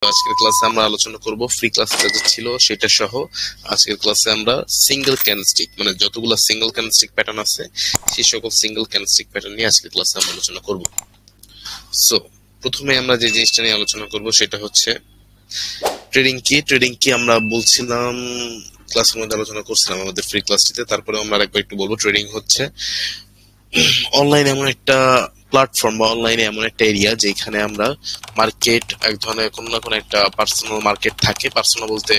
আজকের ক্লাসে আমরা আলোচনা করব ফ্রি ক্লাসটা যে ছিল সেটা সহ। আজকের ক্লাসে আমরা সিঙ্গেল ক্যান্ডেলস্টিক মানে যতগুলো সিঙ্গেল ক্যান্ডেলস্টিক প্যাটার্ন আছে সেই সকল সিঙ্গেল ক্যান্ডেলস্টিক প্যাটার্ন নিয়ে আজকের ক্লাসে আমরা আলোচনা করব। সো প্রথমে আমরা যে জিনিসটা নিয়ে আলোচনা করব সেটা হচ্ছে ট্রেডিং কি। ট্রেডিং কি আমরা বলছিলাম ক্লাসের মধ্যে আলোচনা করছিলাম আমাদের ফ্রি ক্লাসটিতে, তারপরে আমরা আরেকবার একটু বলবো। ট্রেডিং হচ্ছে অনলাইন এমন একটা প্ল্যাটফর্ম বা অনলাইনে এমন একটা এরিয়া যেখানে আমরা মার্কেট এক ধরনের কোনো না কোনো একটা পার্সোনাল মার্কেট থাকে। পার্সোনাল বলতে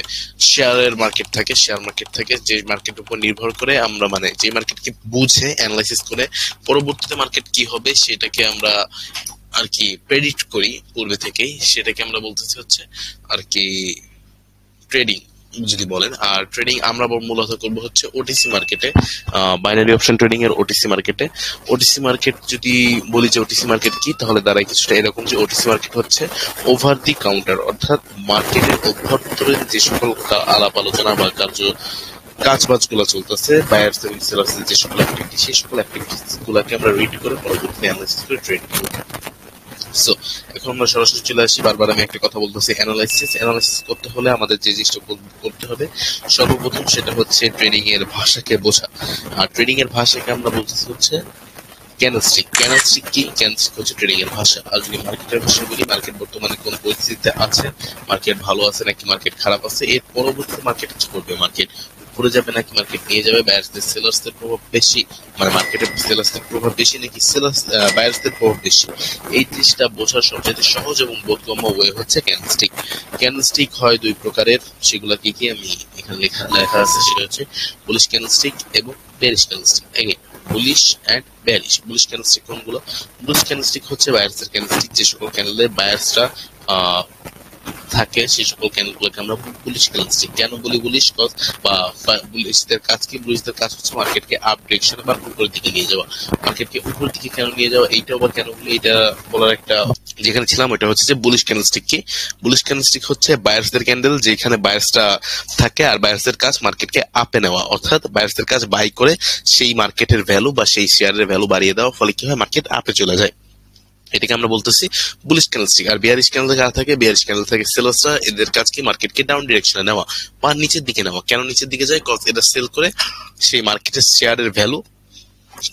শেয়ারের মার্কেট থাকে, শেয়ার মার্কেট থাকে যে মার্কেটের উপর নির্ভর করে আমরা মানে যে মার্কেটকে বুঝে অ্যানালাইসিস করে পরবর্তীতে মার্কেট কি হবে সেটাকে আমরা আর কি প্রেডিক্ট করি পূর্বে থেকেই, সেটাকে আমরা বলতেছি হচ্ছে আর কি ট্রেডিং যদি বলেন। আর ট্রেডিং আমরা মূলত করব হচ্ছে ওটিসি মার্কেটে, বাইনারি অপশন ট্রেডিং এর ওটিসি মার্কেটে। ওটিসি মার্কেট যদি বলি যে ওটিসি মার্কেট কি, তাহলে দাঁড়ায় কিছুটা এরকম যে ওটিসি মার্কেট হচ্ছে ওভার দি কাউন্টার, অর্থাৎ মার্কেটের অভ্যন্তরে যে সকল আলাপ আলোচনা বা কাজবাজ গুলো চলতেছে, বায়ার্স এবং সেলার্স যে সকল অ্যাক্টিভিটি, সেই সকল অ্যাক্টিভিটিস গুলাকে আমরা রিড করে পরবর্তীতে অ্যানালাইসিস করে ট্রেড করব। সো এখন আমরা সরাসরি চলে আসি। বারবার আমি একটা কথা বলতেছি, অ্যানালাইসিস করতে হলে আমাদের যে জিনিসটা করতে হবে সর্বপ্রথম সেটা হচ্ছে ট্রেডিং এর ভাষাকে বোঝা। আর ট্রেডিং এর ভাষাকে আমরা বলতেছি হচ্ছে ক্যান্ডেলস্টিক। ক্যান্ডেলস্টিক কি? ক্যান্ডেলস্টিক হচ্ছে ট্রেডিং এর ভাষা। আর যদি মার্কেটের ভাষা বলি, মার্কেট বর্তমানে কোন পরিস্থিতিতে আছে, মার্কেট ভালো আছে নাকি মার্কেট খারাপ আছে, এর পরবর্তীতে মার্কেট কি করবে, মার্কেট উপরে যাবে নাকি মার্কেট নিয়ে যাবে, বায়ার্সদের সেলার্সদের প্রভাব বেশি, মানে মার্কেটের সেলার্সদের প্রভাব বেশি নাকি বায়ার্সদের প্রভাব বেশি, এই জিনিসটা বোঝার সবচেয়ে সহজ এবং বোধগম্য ওয়ে হচ্ছে ক্যান্ডেলস্টিক। ক্যান্ডেলস্টিক হয় দুই প্রকারের, সেগুলো কি কি আমি এখানে লেখা আছে, সেটা হচ্ছে বুলিশ ক্যান্ডেলস্টিক এবং bearish candlestick. Bullish and bearish. Bullish candlestick কোনগুলো? বুলিশ ক্যান্ডেলস্টিক হচ্ছে বায়ার্সের ক্যান্ডেলস্টিক, যে সকল ক্যান্ডেলের বায়ার্সরা থাকে সেই সকল ক্যান্ডেলগুলোকে আমরা বুলিশ ক্যান্ডেলস্টিক কেন বলি? বুলিশ বা বুলিশদের কাজ কি? বুলিশদের কাজ হচ্ছে মার্কেটকে আপ ডিরেকশনে বা উপরের দিকে নিয়ে যাওয়া। মার্কেটকে উপরের দিকে কেন নিয়ে যাওয়া, এইটাও বা কেন বলি, এটা বলার একটা যেখানে ছিলাম ওটা হচ্ছে যে বুলিশ ক্যান্ডেলস্টিক কি। বুলিশ ক্যান্ডেলস্টিক হচ্ছে বায়ার্সদের ক্যান্ডেল, যেখানে বায়ার্সটা থাকে আর বায়ার্সদের কাজ মার্কেটকে আপে নেওয়া, অর্থাৎ বায়ার্সদের কাজ বাই করে সেই মার্কেটের ভ্যালু বা সেই শেয়ারের ভ্যালু বাড়িয়ে দেওয়া, ফলে কি হয়, মার্কেট আপে চলে যায়। এটাকে আমরা বলতেছি বুলিশ ক্যান্ডেলস্টিক। আর বিয়ারিশ ক্যান্ডেল কারা থাকে? বিয়ারিশ ক্যান্ডেল থাকে সেলার্সরা, এদের কাজ কি মার্কেটকে ডাউন ডিরেকশনে নেওয়া বা নিচের দিকে নেওয়া। কেন নিচের দিকে যায়? কজ এটা সেল করে সেই মার্কেটের শেয়ারের ভ্যালু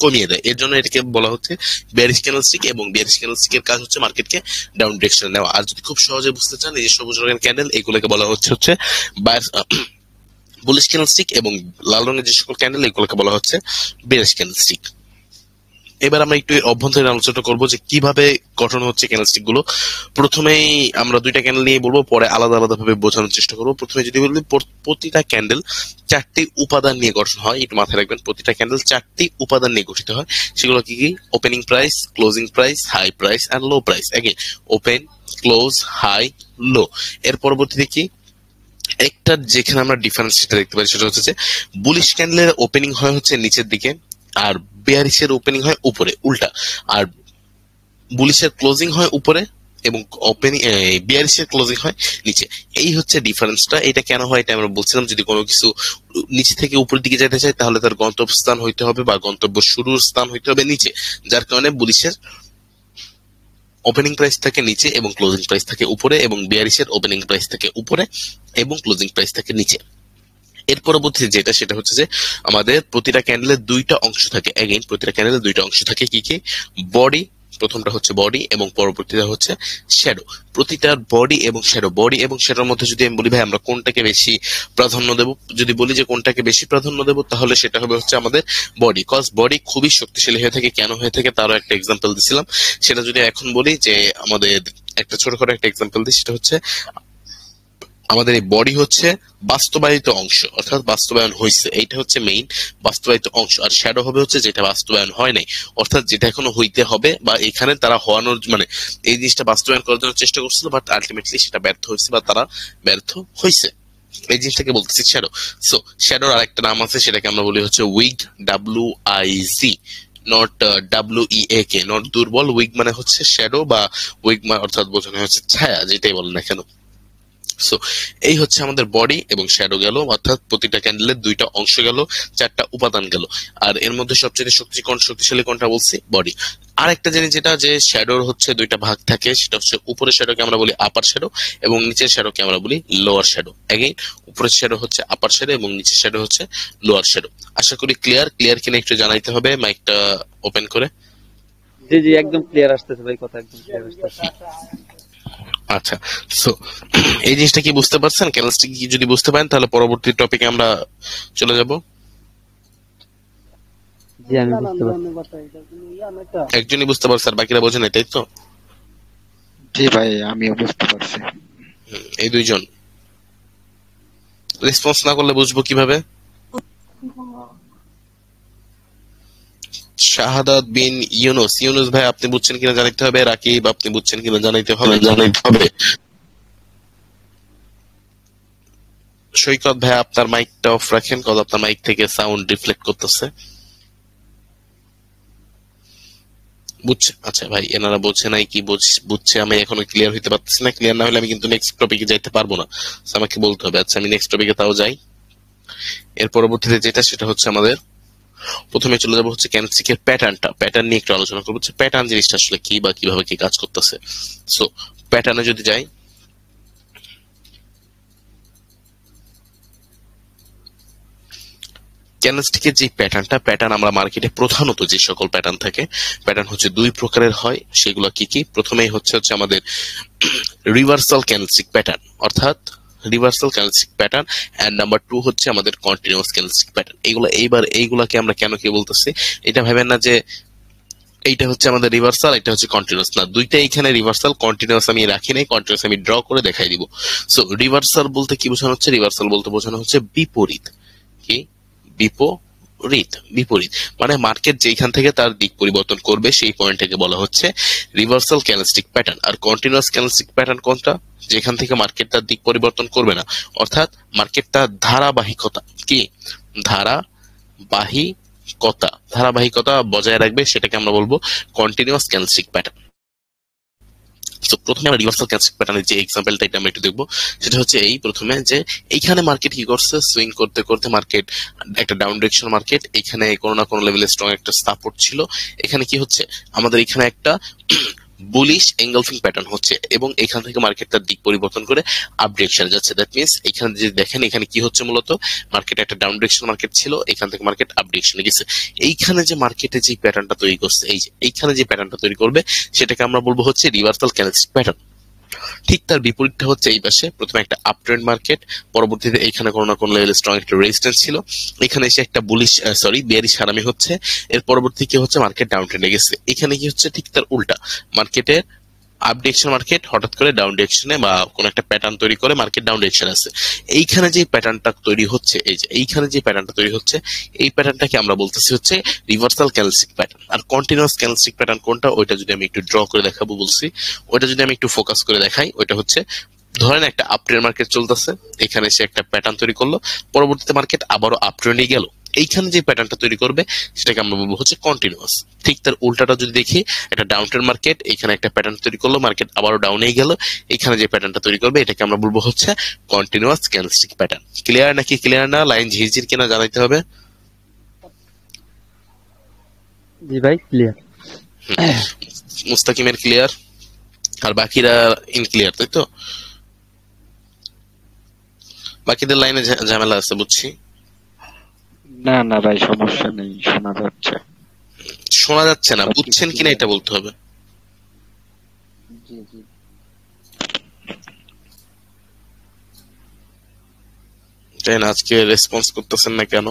কমিয়ে দেয়, এর জন্য এটাকে বলা হচ্ছে বিয়ারিশ ক্যান্ডেলস্টিক। এবং বিয়ারিশ ক্যান্ডেলস্টিকের কাজ হচ্ছে মার্কেটকে ডাউন ডিরেকশনে নেওয়া। আর যদি খুব সহজে বুঝতে চান, এই যে সবুজ রঙের ক্যান্ডেল, এগুলোকে বলা হচ্ছে বুলিশ ক্যান্ডেলস্টিক, এবং লাল রঙের যে সকল ক্যান্ডেল, এগুলোকে বলা হচ্ছে বিয়ারিশ ক্যান্ডেলস্টিক। এবার আমরা একটু অভ্যন্তরীণ আলোচনা করবো যে কিভাবে গঠন হচ্ছে ক্যান্ডেলস্টিক গুলো। প্রথমেই আমরা দুইটা ক্যান্ডেল নিয়ে বলবো, পরে আলাদা আলাদা ভাবে বোঝানোর চেষ্টা করবো। প্রথমে যদি বলি, প্রতিটা ক্যান্ডেল চারটি উপাদান নিয়ে গঠন হয়, একটু মাথায় রাখবেন। প্রতিটা ক্যান্ডেল চারটি উপাদান নিয়ে গঠিত হয়। সেগুলো কি কি? Opening price, closing price, high price and low price. Open, close, high, low. এর পরবর্তীতে কি একটা যেখানে আমরা ডিফারেন্স সেটা দেখতে পাই, সেটা হচ্ছে যে বুলিশ ক্যান্ডেলের ওপেনিং হয় হচ্ছে নিচের দিকে, আর বেয়ারিশের ওপেনিং হয় উপরে, উল্টা। আর বুলিশের ক্লোজিং হয় উপরে এবং ওপেনিং বিয়ারিশের ক্লোজিং হয় নিচে। এই হচ্ছে ডিফারেন্সটা। এটা কেন হয় এটা আমরা বলছিলাম, যদি কোনো কিছু নিচে থেকে উপরের দিকে যেতে চায় তাহলে তার গন্তব্যস্থান হইতে হবে বা গন্তব্য শুরুর স্থান হইতে হবে নিচে, যার কারণে বুলিশের ওপেনিং প্রাইস থাকে নিচে এবং ক্লোজিং প্রাইস থাকে উপরে, এবং বিয়ারিশের ওপেনিং প্রাইস থাকে উপরে এবং ক্লোজিং প্রাইস থাকে নিচে। এর পরবর্তীতে যেটা, সেটা হচ্ছে যে আমাদের প্রতিটা ক্যান্ডেলের দুইটা অংশ থাকে। প্রতিটা ক্যান্ডেলের দুইটা অংশ থাকে। কি কি? বডি, প্রথমটা হচ্ছে বডি এবং পরবর্তীটা হচ্ছে শ্যাডো। প্রতিটার বডি এবং শ্যাডোর মধ্যে যদি আমি বলি ভাই আমরা কোনটাকে বেশি প্রাধান্য দেব, যদি বলি যে কোনটাকে বেশি প্রাধান্য দেব, তাহলে সেটা হবে হচ্ছে আমাদের বডি। কজ বডি খুবই শক্তিশালী হয়ে থাকে। কেন হয়ে থাকে তারও একটা এক্সাম্পল দিছিলাম, সেটা যদি এখন বলি যে আমাদের একটা ছোটখাটো একটা এক্সাম্পল দিই, সেটা হচ্ছে আমাদের এই বডি হচ্ছে বাস্তবায়িত অংশ, অর্থাৎ বাস্তবায়ন হয়েছে, এইটা হচ্ছে মেইন বাস্তবায়িত অংশ। আর শ্যাডো হবে হচ্ছে যেটা বাস্তবায়ন হয় নাই, অর্থাৎ যেটা এখনো হইতে হবে বা এখানে তারা হওয়ানোর মানে এই জিনিসটা বাস্তবায়ন করার জন্য চেষ্টা করছিল, বাট আলটিমেটলি সেটা ব্যর্থ হয়েছে বা তারা ব্যর্থ হয়েছে। এই জিনিসটাকে বলতেছি শ্যাডো। সো শ্যাডোর আরেকটা নাম আছে, সেটাকে আমরা বলি হচ্ছে wig, WIG, not WEAK, not দুর্বল। উইগ মানে হচ্ছে শ্যাডো বা উইগ অর্থাৎ বোঝানো হচ্ছে ছায়া, যেটাই বলেন না কেন। সো এই হচ্ছে আমাদের বডি এবং শ্যাডো গেল, অর্থাৎ প্রতিটা ক্যান্ডেলের দুইটা অংশ গেল, চারটা উপাদান গেল। আর এর মধ্যে সবচেয়ে শক্তিশালী কোনটা বলছি? বডি। আর একটা জিনিস যেটা, যে শ্যাডোর হচ্ছে দুইটা ভাগ থাকে, সেটা হচ্ছে উপরের শ্যাডোকে আমরা বলি আপার শ্যাডো এবং নিচের শ্যাডোকে আমরা বলি লোয়ার শ্যাডো। এগেইন উপরের শ্যাডো হচ্ছে আপার শ্যাডো এবং নিচের শ্যাডো হচ্ছে লোয়ার শ্যাডো। আশা করি ক্লিয়ার কিনা একটু জানাইতে হবে মাইকটা ওপেন করে। জি জি একদম ক্লিয়ার আসতেছে ভাই, কথা একদম ক্লিয়ার আসতেছে। আচ্ছা, সো এই জিনিসটা কি বুঝতে পারছেন? ক্যান্ডেলস্টিক কি যদি বুঝতে পারেন তাহলে পরবর্তী টপিকে আমরা চলে যাব। জি আমি বুঝতে পারছি। একজনই বুঝতে পারছে আর বাকিরা বোঝে নাই, তাই তো? জি ভাই, আমিও বুঝতে পারছি। এই দুইজন রেসপন্স না করলে বুঝবো কিভাবে? শাহাদাত বিন ইউনুস ভাই আপনি বুঝছেন কিনা জানাইতে হবে। রাকিব আপনি বুঝছেন কিনা জানাইতে হবে। সৈকত ভাই আপনার মাইকটা অফ রাখেন, কারণ আপনার মাইক থেকে সাউন্ড রিফ্লেক্ট করতেছে। বুঝছে? আচ্ছা ভাই, এনারা বোঝে নাই কি বুঝছে আমি এখনো ক্লিয়ার হইতে পারতেছি না। ক্লিয়ার না হলে আমি কিন্তু নেক্সট টপিকে যাইতে পারবো না, আমাকে বলতে হবে। আচ্ছা আমি নেক্সট টপিকে তাও যাই। এর পরবর্তীতে যেটা, সেটা হচ্ছে আমাদের প্রথমে চলে যাবো হচ্ছে ক্যান্ডেলস্টিকের প্যাটার্ন নিয়ে একটু আলোচনা করবো। প্যাটার্ন জিনিসটা আসলে কি বা কিভাবে কি কাজ করতেছে। সো প্যাটার্নে যদি যাই, ক্যান্ডেলস্টিকের যে প্যাটার্ন আমরা মার্কেটে প্রধানত যে সকল প্যাটার্ন থাকে, প্যাটার্ন হচ্ছে দুই প্রকারের হয়। সেগুলো কি কি? প্রথমেই হচ্ছে আমাদের রিভার্সাল ক্যান্ডেলস্টিক প্যাটার্ন, অর্থাৎ reversal candlestick pattern, and number 2 হচ্ছে আমাদের কন্টিনিউয়াস ক্যান্ডেলস্টিক প্যাটার্ন। এইগুলাকে আমরা কেন কি বলতেছি, এটা ভাবেন না যে এইটা হচ্ছে আমাদের রিভার্সাল, এটা হচ্ছে কন্টিনিউয়াস, না। দুইটা এখানে রিভার্সাল, কন্টিনিউয়াস আমি রাখি নাই, কন্টিনিউয়াস আমি ড্র করে দেখাই দিব। সো রিভার্সাল বলতে কি বোঝানো হচ্ছে? রিভার্সাল বলতে বোঝানো হচ্ছে বিপরীত। কি? বিপরীত মানে মার্কেট যেখান থেকে তার দিক পরিবর্তন করবে সেই পয়েন্টটাকে বলা হচ্ছে রিভার্সাল ক্যান্ডেলস্টিক প্যাটার্ন। আর কন্টিনিউয়াস ক্যান্ডেলস্টিক প্যাটার্ন কোনটা? যেখান থেকে মার্কেট তার দিক পরিবর্তন করবে না, অর্থাৎ মার্কেট তার ধারাবাহিকতা বজায় রাখবে, সেটাকে আমরা বলবো কন্টিনিউয়াস ক্যান্ডেলস্টিক প্যাটার্ন। তো প্রথমে আমরা রিভার্সাল ক্যান্ডেলস্টিক প্যাটার্নের যে এক্সাম্পলটা এটা আমরা একটু দেখবো। সেটা হচ্ছে প্রথমে যে এইখানে মার্কেট কি করছে, সুইং করতে করতে মার্কেট একটা ডাউন ডিরেকশন মার্কেট, এখানে কোনো না কোনো লেভেলে স্ট্রং একটা সাপোর্ট ছিল। এখানে কি হচ্ছে, আমাদের এখানে একটা বুলিশ এঙ্গলফিং প্যাটার্ন হচ্ছে এবং এখান থেকে মার্কেট তার দিক পরিবর্তন করে আপ ডিরেকশনে যাচ্ছে। দ্যাট মিনস এখানে যদি দেখেন, এখানে কি হচ্ছে, মূলত মার্কেট একটা ডাউন ডিরেকশন মার্কেট ছিল, এখান থেকে মার্কেট আপ ডিরেকশনে গেছে। এইখানে যে মার্কেটে যে প্যাটার্নটা তৈরি করছে, এইখানে যে প্যাটার্নটা তৈরি করবে, সেটাকে আমরা বলবো হচ্ছে রিভার্সাল ক্যান্ডেলস্টিক প্যাটার্ন। ঠিক তার বিপরীতটা হচ্ছে এই পাশে, প্রথমে একটা আপ ট্রেন্ড মার্কেট, পরবর্তীতে এখানে কোনো না কোনো লেভেলে স্ট্রং একটা রেজিস্ট্যান্স ছিল, এখানে এসে একটা বেয়ারিশ হারামি হচ্ছে। এর পরবর্তী কি হচ্ছে, মার্কেট ডাউন ট্রেন্ডে গেছে। এখানে কি হচ্ছে, ঠিক তার উল্টা, মার্কেটের আপ ডিরেকশন মার্কেট হঠাৎ করে ডাউন ডিরেকশনে বা কোন একটা প্যাটার্ন তৈরি করে মার্কেট ডাউন ডিরেকশন আছে। এইখানে যে প্যাটার্নটা তৈরি হচ্ছে, এই প্যাটার্নটাকে আমরা বলতেছি হচ্ছে রিভার্সাল ক্যান্ডেলস্টিক প্যাটার্ন। আর কন্টিনিউয়াস ক্যান্ডেলস্টিক প্যাটার্ন কোনটা, ওইটা যদি আমি একটু ড্র করে দেখাবো বলছি, ওইটা যদি আমি একটু ফোকাস করে দেখাই, ওইটা হচ্ছে ধরেন একটা আপ ট্রেন্ড মার্কেট চলতেছে, এখানে সে একটা প্যাটার্ন তৈরি করলো, পরবর্তীতে মার্কেট আবারও আপ ট্রেন্ডে গেল। এইখানে যে প্যাটার্নটা তৈরি করবে সেটাকে আমরা বলবো হচ্ছে কন্টিনিউয়াস। ঠিক তার উল্টাটা যদি দেখি, একটা ডাউন ট্রেন্ড মার্কেট, এখানে একটা প্যাটার্ন তৈরি করলো, মার্কেট আবারও ডাউনে গেল, এখানে যে প্যাটার্নটা তৈরি করবে এটাকে আমরা বলবো হচ্ছে কন্টিনিউয়াস ক্যান্ডেলস্টিক প্যাটার্ন। ক্লিয়ার নাকি ক্লিয়ার না? লাইন ঝিরঝির কিনা জানাইতে হবে। জি ভাই ক্লিয়ার। মুস্তাকিমের ক্লিয়ার, আর বাকিরা ইনক্লিয়ার, তাই তো? বাকিদের লাইনে ঝামেলা আছে বুঝছি। না না ভাই, সমস্যা নেই, শোনা যাচ্ছে। না, বুঝছেন কিনা এটা বলতে হবে। আজকে রেসপন্স করতেছেন না কেন?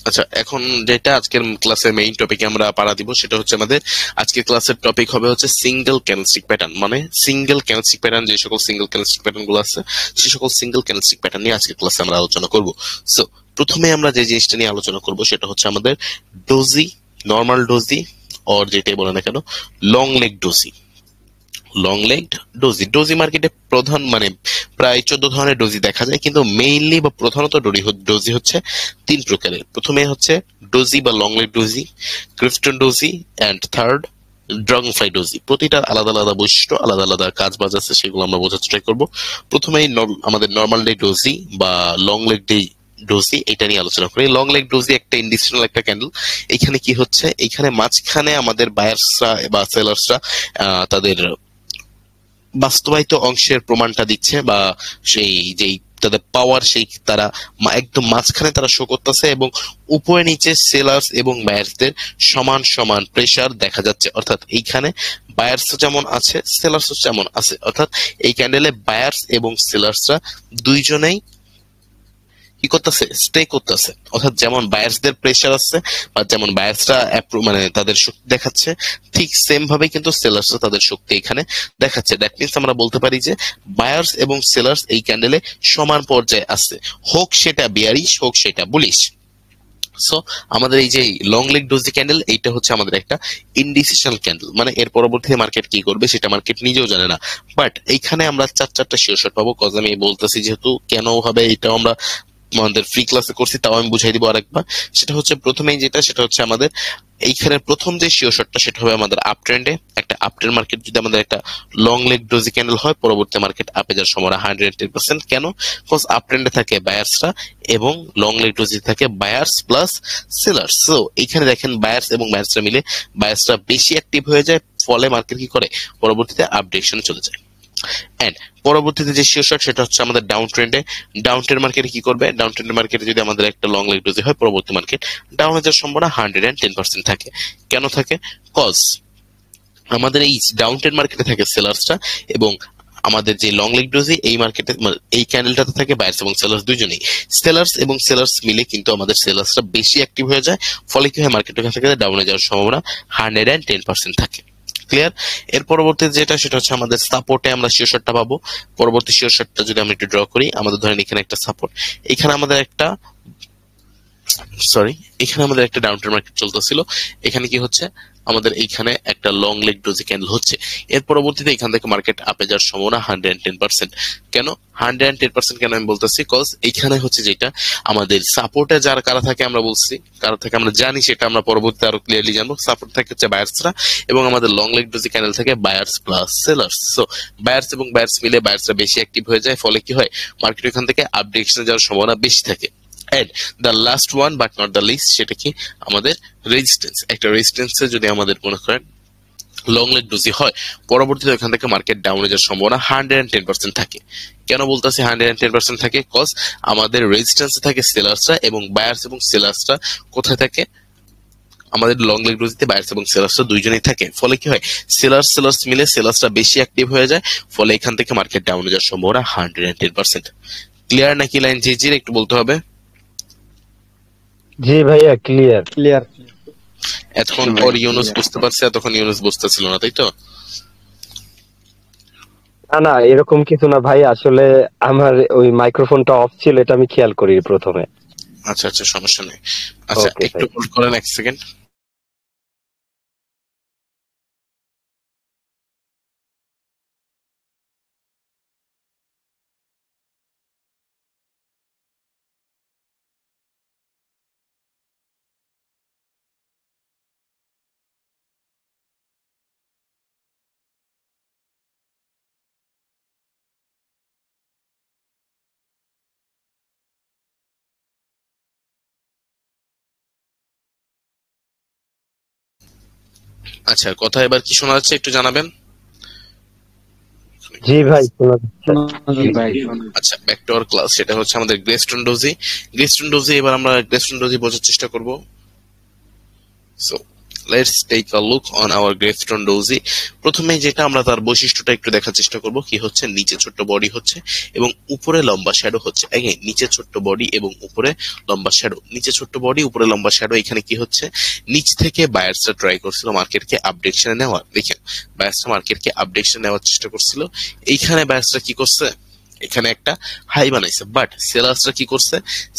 আচ্ছা, এখন যেটা আজকের ক্লাসের মেইন টপিকে আমরা পাড়া দিব, সেটা হচ্ছে আমাদের আজকের ক্লাসের টপিক হবে হচ্ছে সিঙ্গেল ক্যান্ডেলস্টিক প্যাটার্ন। মানে সিঙ্গেল ক্যান্ডেলস্টিক প্যাটার্ন, যে সকল সিঙ্গেল ক্যান্ডেলস্টিক প্যাটার্ন গুলো আছে, সেই সকল সিঙ্গেল ক্যান্ডেলস্টিক প্যাটার্ন নিয়ে আজকের ক্লাসে আমরা আলোচনা করব। সো প্রথমে আমরা যে জিনিসটা নিয়ে আলোচনা করব সেটা হচ্ছে আমাদের ডোজি, নর্মাল ডোজি, অর যেটাই বলে না কেন লং লেগ ডোজি। ডোজি মার্কেটে প্রধান প্রায় 14 ধরনের ডোজি দেখা যায়, কিন্তু মেইনলি বা প্রধানত ডোজি হচ্ছে 3 প্রকারের। প্রথমে হচ্ছে ডোজি বা long leg doji, gravestone doji, and third dragonfly doji, প্রতিটার আলাদা আলাদা বৈশিষ্ট্য, আলাদা আলাদা কাজ বাজ আছে, সেগুলো আমরা বোঝার ট্রাই করবো। প্রথমেই আমাদের নর্মাল ডে ডোজি বা লং লেগ ডে ডোজি, এটা নিয়ে আলোচনা করি। লং লেগ ডোজি একটা ইন্ডিসিশনাল একটা ক্যান্ডেল। এখানে কি হচ্ছে, এখানে মাঝখানে আমাদের বায়ার্সরা বা সেলার্সরা তাদের বাস্তবায়িত অংশের প্রমাণটা দিচ্ছে, বা সেই যেই তাদের পাওয়ার, সেই তারা একদম মাঝখানে তারা শো করতেছে, এবং উপরে নিচে সেলার্স এবং বায়ার্সদের সমান সমান প্রেসার দেখা যাচ্ছে। অর্থাৎ এইখানে বায়ার্স যেমন আছে, সেলার্স যেমন আছে, অর্থাৎ এই ক্যান্ডেলে বায়ার্স এবং সেলার্সরা দুইজনেই কি করতেছে, স্টে করতেছে। অর্থাৎ যেমন বায়ার্সদের প্রেসার আছে বা যেমন বায়ার্সরা মানে তাদের শক্তি দেখাচ্ছে, ঠিক সেম ভাবে কিন্তু সেলার্সরা তাদের শক্তি এখানে দেখাচ্ছে। দ্যাট মিনস আমরা বলতে পারি যে বায়ার্স এবং সেলার্স এই ক্যান্ডেলে সমান পর্যায়ে আছে, হোক সেটা বিয়ারিশ হোক সেটা বুলিশ। সো আমাদের এই যে লং লেগ ডোজি ক্যান্ডেল, এইটা হচ্ছে আমাদের একটা ইনডিসিশনাল ক্যান্ডেল, মানে এর পরবর্তীতে মার্কেট কি করবে সেটা মার্কেট নিজেও জানে না। বাট এইখানে আমরা চারটা শিওর শট পাবো, কজ আমি বলতেছি যেহেতু কেন হবে এটাও আমরা আমাদের ফ্রি ক্লাসে করছি, তাও আমি বুঝাই দিব আরেকবার। সেটা হচ্ছে প্রথমেই যেটা, সেটা হচ্ছে আমাদের এইখানে প্রথম যে শিওর শটটা, সেটা হবে আমাদের আপ ট্রেন্ডে একটা আপ ট্রেন্ড মার্কেট যদি আমাদের একটা লং লেগ ডোজি ক্যান্ডেল হয়, পরবর্তী মার্কেট আপে যাওয়ার সম্ভাবনা 110%। কেন? বিকজ আপ ট্রেন্ডে থাকে বায়ার্সরা এবং লং লেগ ডোজি থাকে বায়ার্স প্লাস সেলার্স। সো এইখানে দেখেন বায়ার্স এবং বায়ার্সরা মিলে বায়ার্সরা বেশি অ্যাক্টিভ হয়ে যায়, ফলে মার্কেট কি করে, পরবর্তীতে আপ ডিরেকশনে চলে যায়। এন্ড পরবর্তীতে যে শিওর শট, সেটা হচ্ছে আমাদের ডাউন ট্রেন্ডে। ডাউন ট্রেন্ড মার্কেটে কি করবে, ডাউন ট্রেন্ড মার্কেটে যদি আমাদের একটা লং লেগ ডোজি হয়, পরবর্তী মার্কেট ডাউন হয়ে যাওয়ার সম্ভাবনা 110% থাকে। কেন থাকে? কজ আমাদের এই ডাউন ট্রেন্ড মার্কেটে থাকে সেলার্সরা, এবং আমাদের যে লং লেগ ডোজি এই মার্কেটে এই ক্যান্ডেলটাতে থাকে বায়ার্স এবং সেলার্স দুইজনেই। সেলার্স এবং সেলার্স মিলে কিন্তু আমাদের সেলার্সরা বেশি অ্যাক্টিভ হয়ে যায়, ফলে কি হয়, মার্কেটের কাছ থেকে ডাউনে যাওয়ার সম্ভাবনা 110% থাকে। ক্লিয়ার? এর পরবর্তীতে যেটা, সেটা হচ্ছে আমাদের সাপোর্টে আমরা শিওর শটটা পাবো। পরবর্তী শিওর শটটা যদি আমরা একটু ড্র করি, আমাদের ধরেন এখানে একটা সাপোর্ট, এখানে আমাদের একটা এখানে আমাদের একটা ডাউন ট্রেন্ড মার্কেট চলতেছিল, এখানে কি হচ্ছে, আমাদের এইখানে একটা লং লেগ ডোজি ক্যান্ডেল হচ্ছে। এর পরবর্তীতে এখান থেকে মার্কেট আপে যাওয়ার সম্ভাবনা 110%। কেন 110% কেন আমি বলতেছি, কজ এইখানে হচ্ছে যেটা আমাদের সাপোর্টে যার কারা থাকে, আমরা বলছি কারা থাকে আমরা জানি, সেটা আমরা পরবর্তীতে আরো ক্লিয়ারলি জানবো। সাপোর্ট থাকে হচ্ছে বায়ার্সরা, এবং আমাদের লং লেগ ডোজি ক্যান্ডেল থাকে buyers plus sellers. So buyers এবং বায়ার্স মিলে বায়ার্সরা বেশি অ্যাক্টিভ হয়ে যায়, ফলে কি হয়, মার্কেট এখান থেকে আপ ডিরেকশনে যাওয়ার সম্ভাবনা বেশি থাকে। And the last one but not the least, সেটা কি, আমাদের রেজিস্ট্যান্স। একটা রেজিস্ট্যান্সে যদি আমাদের মনে করেন লং লেগ ডোজি হয়, পরবর্তীতে এখান থেকে মার্কেট ডাউনে যাওয়ার সম্ভাবনা 110% থাকে। কেন বলতেছি 110% থাকে? কজ আমাদের রেজিস্ট্যান্সে থাকে সেলার্সরা, এবং বায়ার্স এবং সেলার্সরা কোথায় থাকে, আমাদের লং লেগ ডোজিতে বায়ার্স এবং সেলার্সরা দুইজনেই থাকে। ফলে কি হয়, সেলার্স মিলে সেলার্সরা বেশি অ্যাক্টিভ হয়ে যায়, ফলে এখান থেকে মার্কেট ডাউনে যাওয়ার সম্ভাবনা 110%। ক্লিয়ার নাকি লাইন জি একটু বলতে হবে? জি ভাইয়া ক্লিয়ার। ক্লিয়ার। এতক্ষণ পর ইউনুস বুঝতে পারছে, এতক্ষণ ইউনুস বুঝতেছিল না, তাই তো? না না, এরকম কিছু না ভাই, আসলে আমার ওই মাইক্রোফোনটা অফ ছিল, এটা আমি খেয়াল করি প্রথমে। আচ্ছা আচ্ছা, সমস্যা নেই। আচ্ছা, ওকে একটু ভাই। হোল্ড করেন এক সেকেন্ড। আচ্ছা, কথা এবার কি শোনা যাচ্ছে একটু জানাবেন। জি ভাই শোনা যাচ্ছে। জি ভাই শোনো। আচ্ছা, ব্যাক টু আওয়ার ক্লাস। সেটা হচ্ছে আমাদের গ্লেস্টন ডোজি। গ্লেস্টন ডোজি এবার আমরা গ্লেস্টন ডোজি বোঝার চেষ্টা করব। So let's take a look on our gravestone doji. প্রথমে যেটা আমরা তার বৈশিষ্ট্যটা একটু দেখার চেষ্টা করব, কি হচ্ছে, নিচে ছোট্ট বডি হচ্ছে এবং উপরে লম্বা শ্যাডো হচ্ছে। এগেইন নিচে ছোট্ট বডি এবং উপরে লম্বা শ্যাডো, নিচে ছোট্ট বডি উপরে লম্বা শ্যাডো। এখানে কি হচ্ছে, নিচ থেকে বায়ার্সরা ট্রাই করছিল মার্কেটকে আপডেশনে নেওয়ার। দেখেন বায়ার্সরা মার্কেটকে আপডেশনে নেওয়ার চেষ্টা করছিল। এইখানে বায়ার্সরা কি করছে, এখানে একটা হাই বানাইছে, বাট সেলার্সরা কি করছে,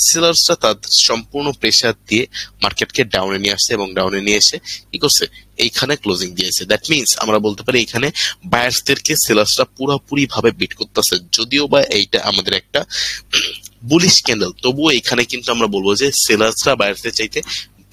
সেলার্সরা তাদের সম্পূর্ণ প্রেসার দিয়ে মার্কেটকে ডাউনে নিয়ে আসছে, এবং ডাউনে নিয়ে এসে কি করছে, এইখানে ক্লোজিং দিয়েছে। দ্যাট মিনস আমরা বলতে পারি এখানে বায়ার্সদেরকে সেলার্সরা পুরোপুরি ভাবে বিট করতেছে। যদিও বা এইটা আমাদের একটা বুলিশ ক্যান্ডেল, তবুও এখানে কিন্তু আমরা বলবো যে সেলার্সরা বায়ার্সদের চাইতে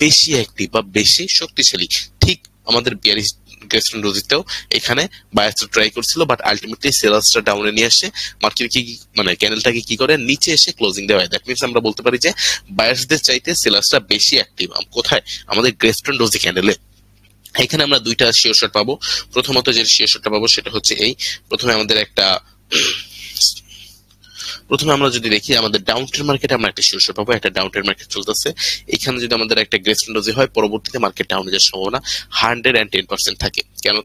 বেশি অ্যাক্টিভ বা বেশি শক্তিশালী। ঠিক আমাদের বিয়ারিশ গ্রেস্টন ডোজিতেও এখানে বায়ার্সরা ট্রাই করছিল, বাট আলটিমেটলি সেলার্সটা ডাউনে নিয়ে আসে মার্কেট কি মানে ক্যান্ডেলটাকে কি করে নিচে এসে ক্লোজিং দেওয়া হয়। দ্যাট মিনস আমরা বলতে পারি যে বায়ার্সদের চাইতে সেলার্সটা বেশি অ্যাক্টিভ। কোথায়? আমাদের গ্রেস্টন ডোজি ক্যান্ডেলে। এখানে আমরা দুইটা শিওর শট পাবো। প্রথমত যে শিওর শটটা পাবো সেটা হচ্ছে এই, প্রথমে আমরা যদি দেখি আমাদের ডাউন ট্রেন মার্কেটে আমরা একটা শিওর শট পাবো, একটা ডাউন ট্রেন মার্কেট চলতেছে। এখানে যদি আমাদের একটা গ্রেস্টন ডোজি হয়, পরবর্তীতে মার্কেট ডাউনে যাওয়ার সম্ভাবনা 110% থাকে। কেন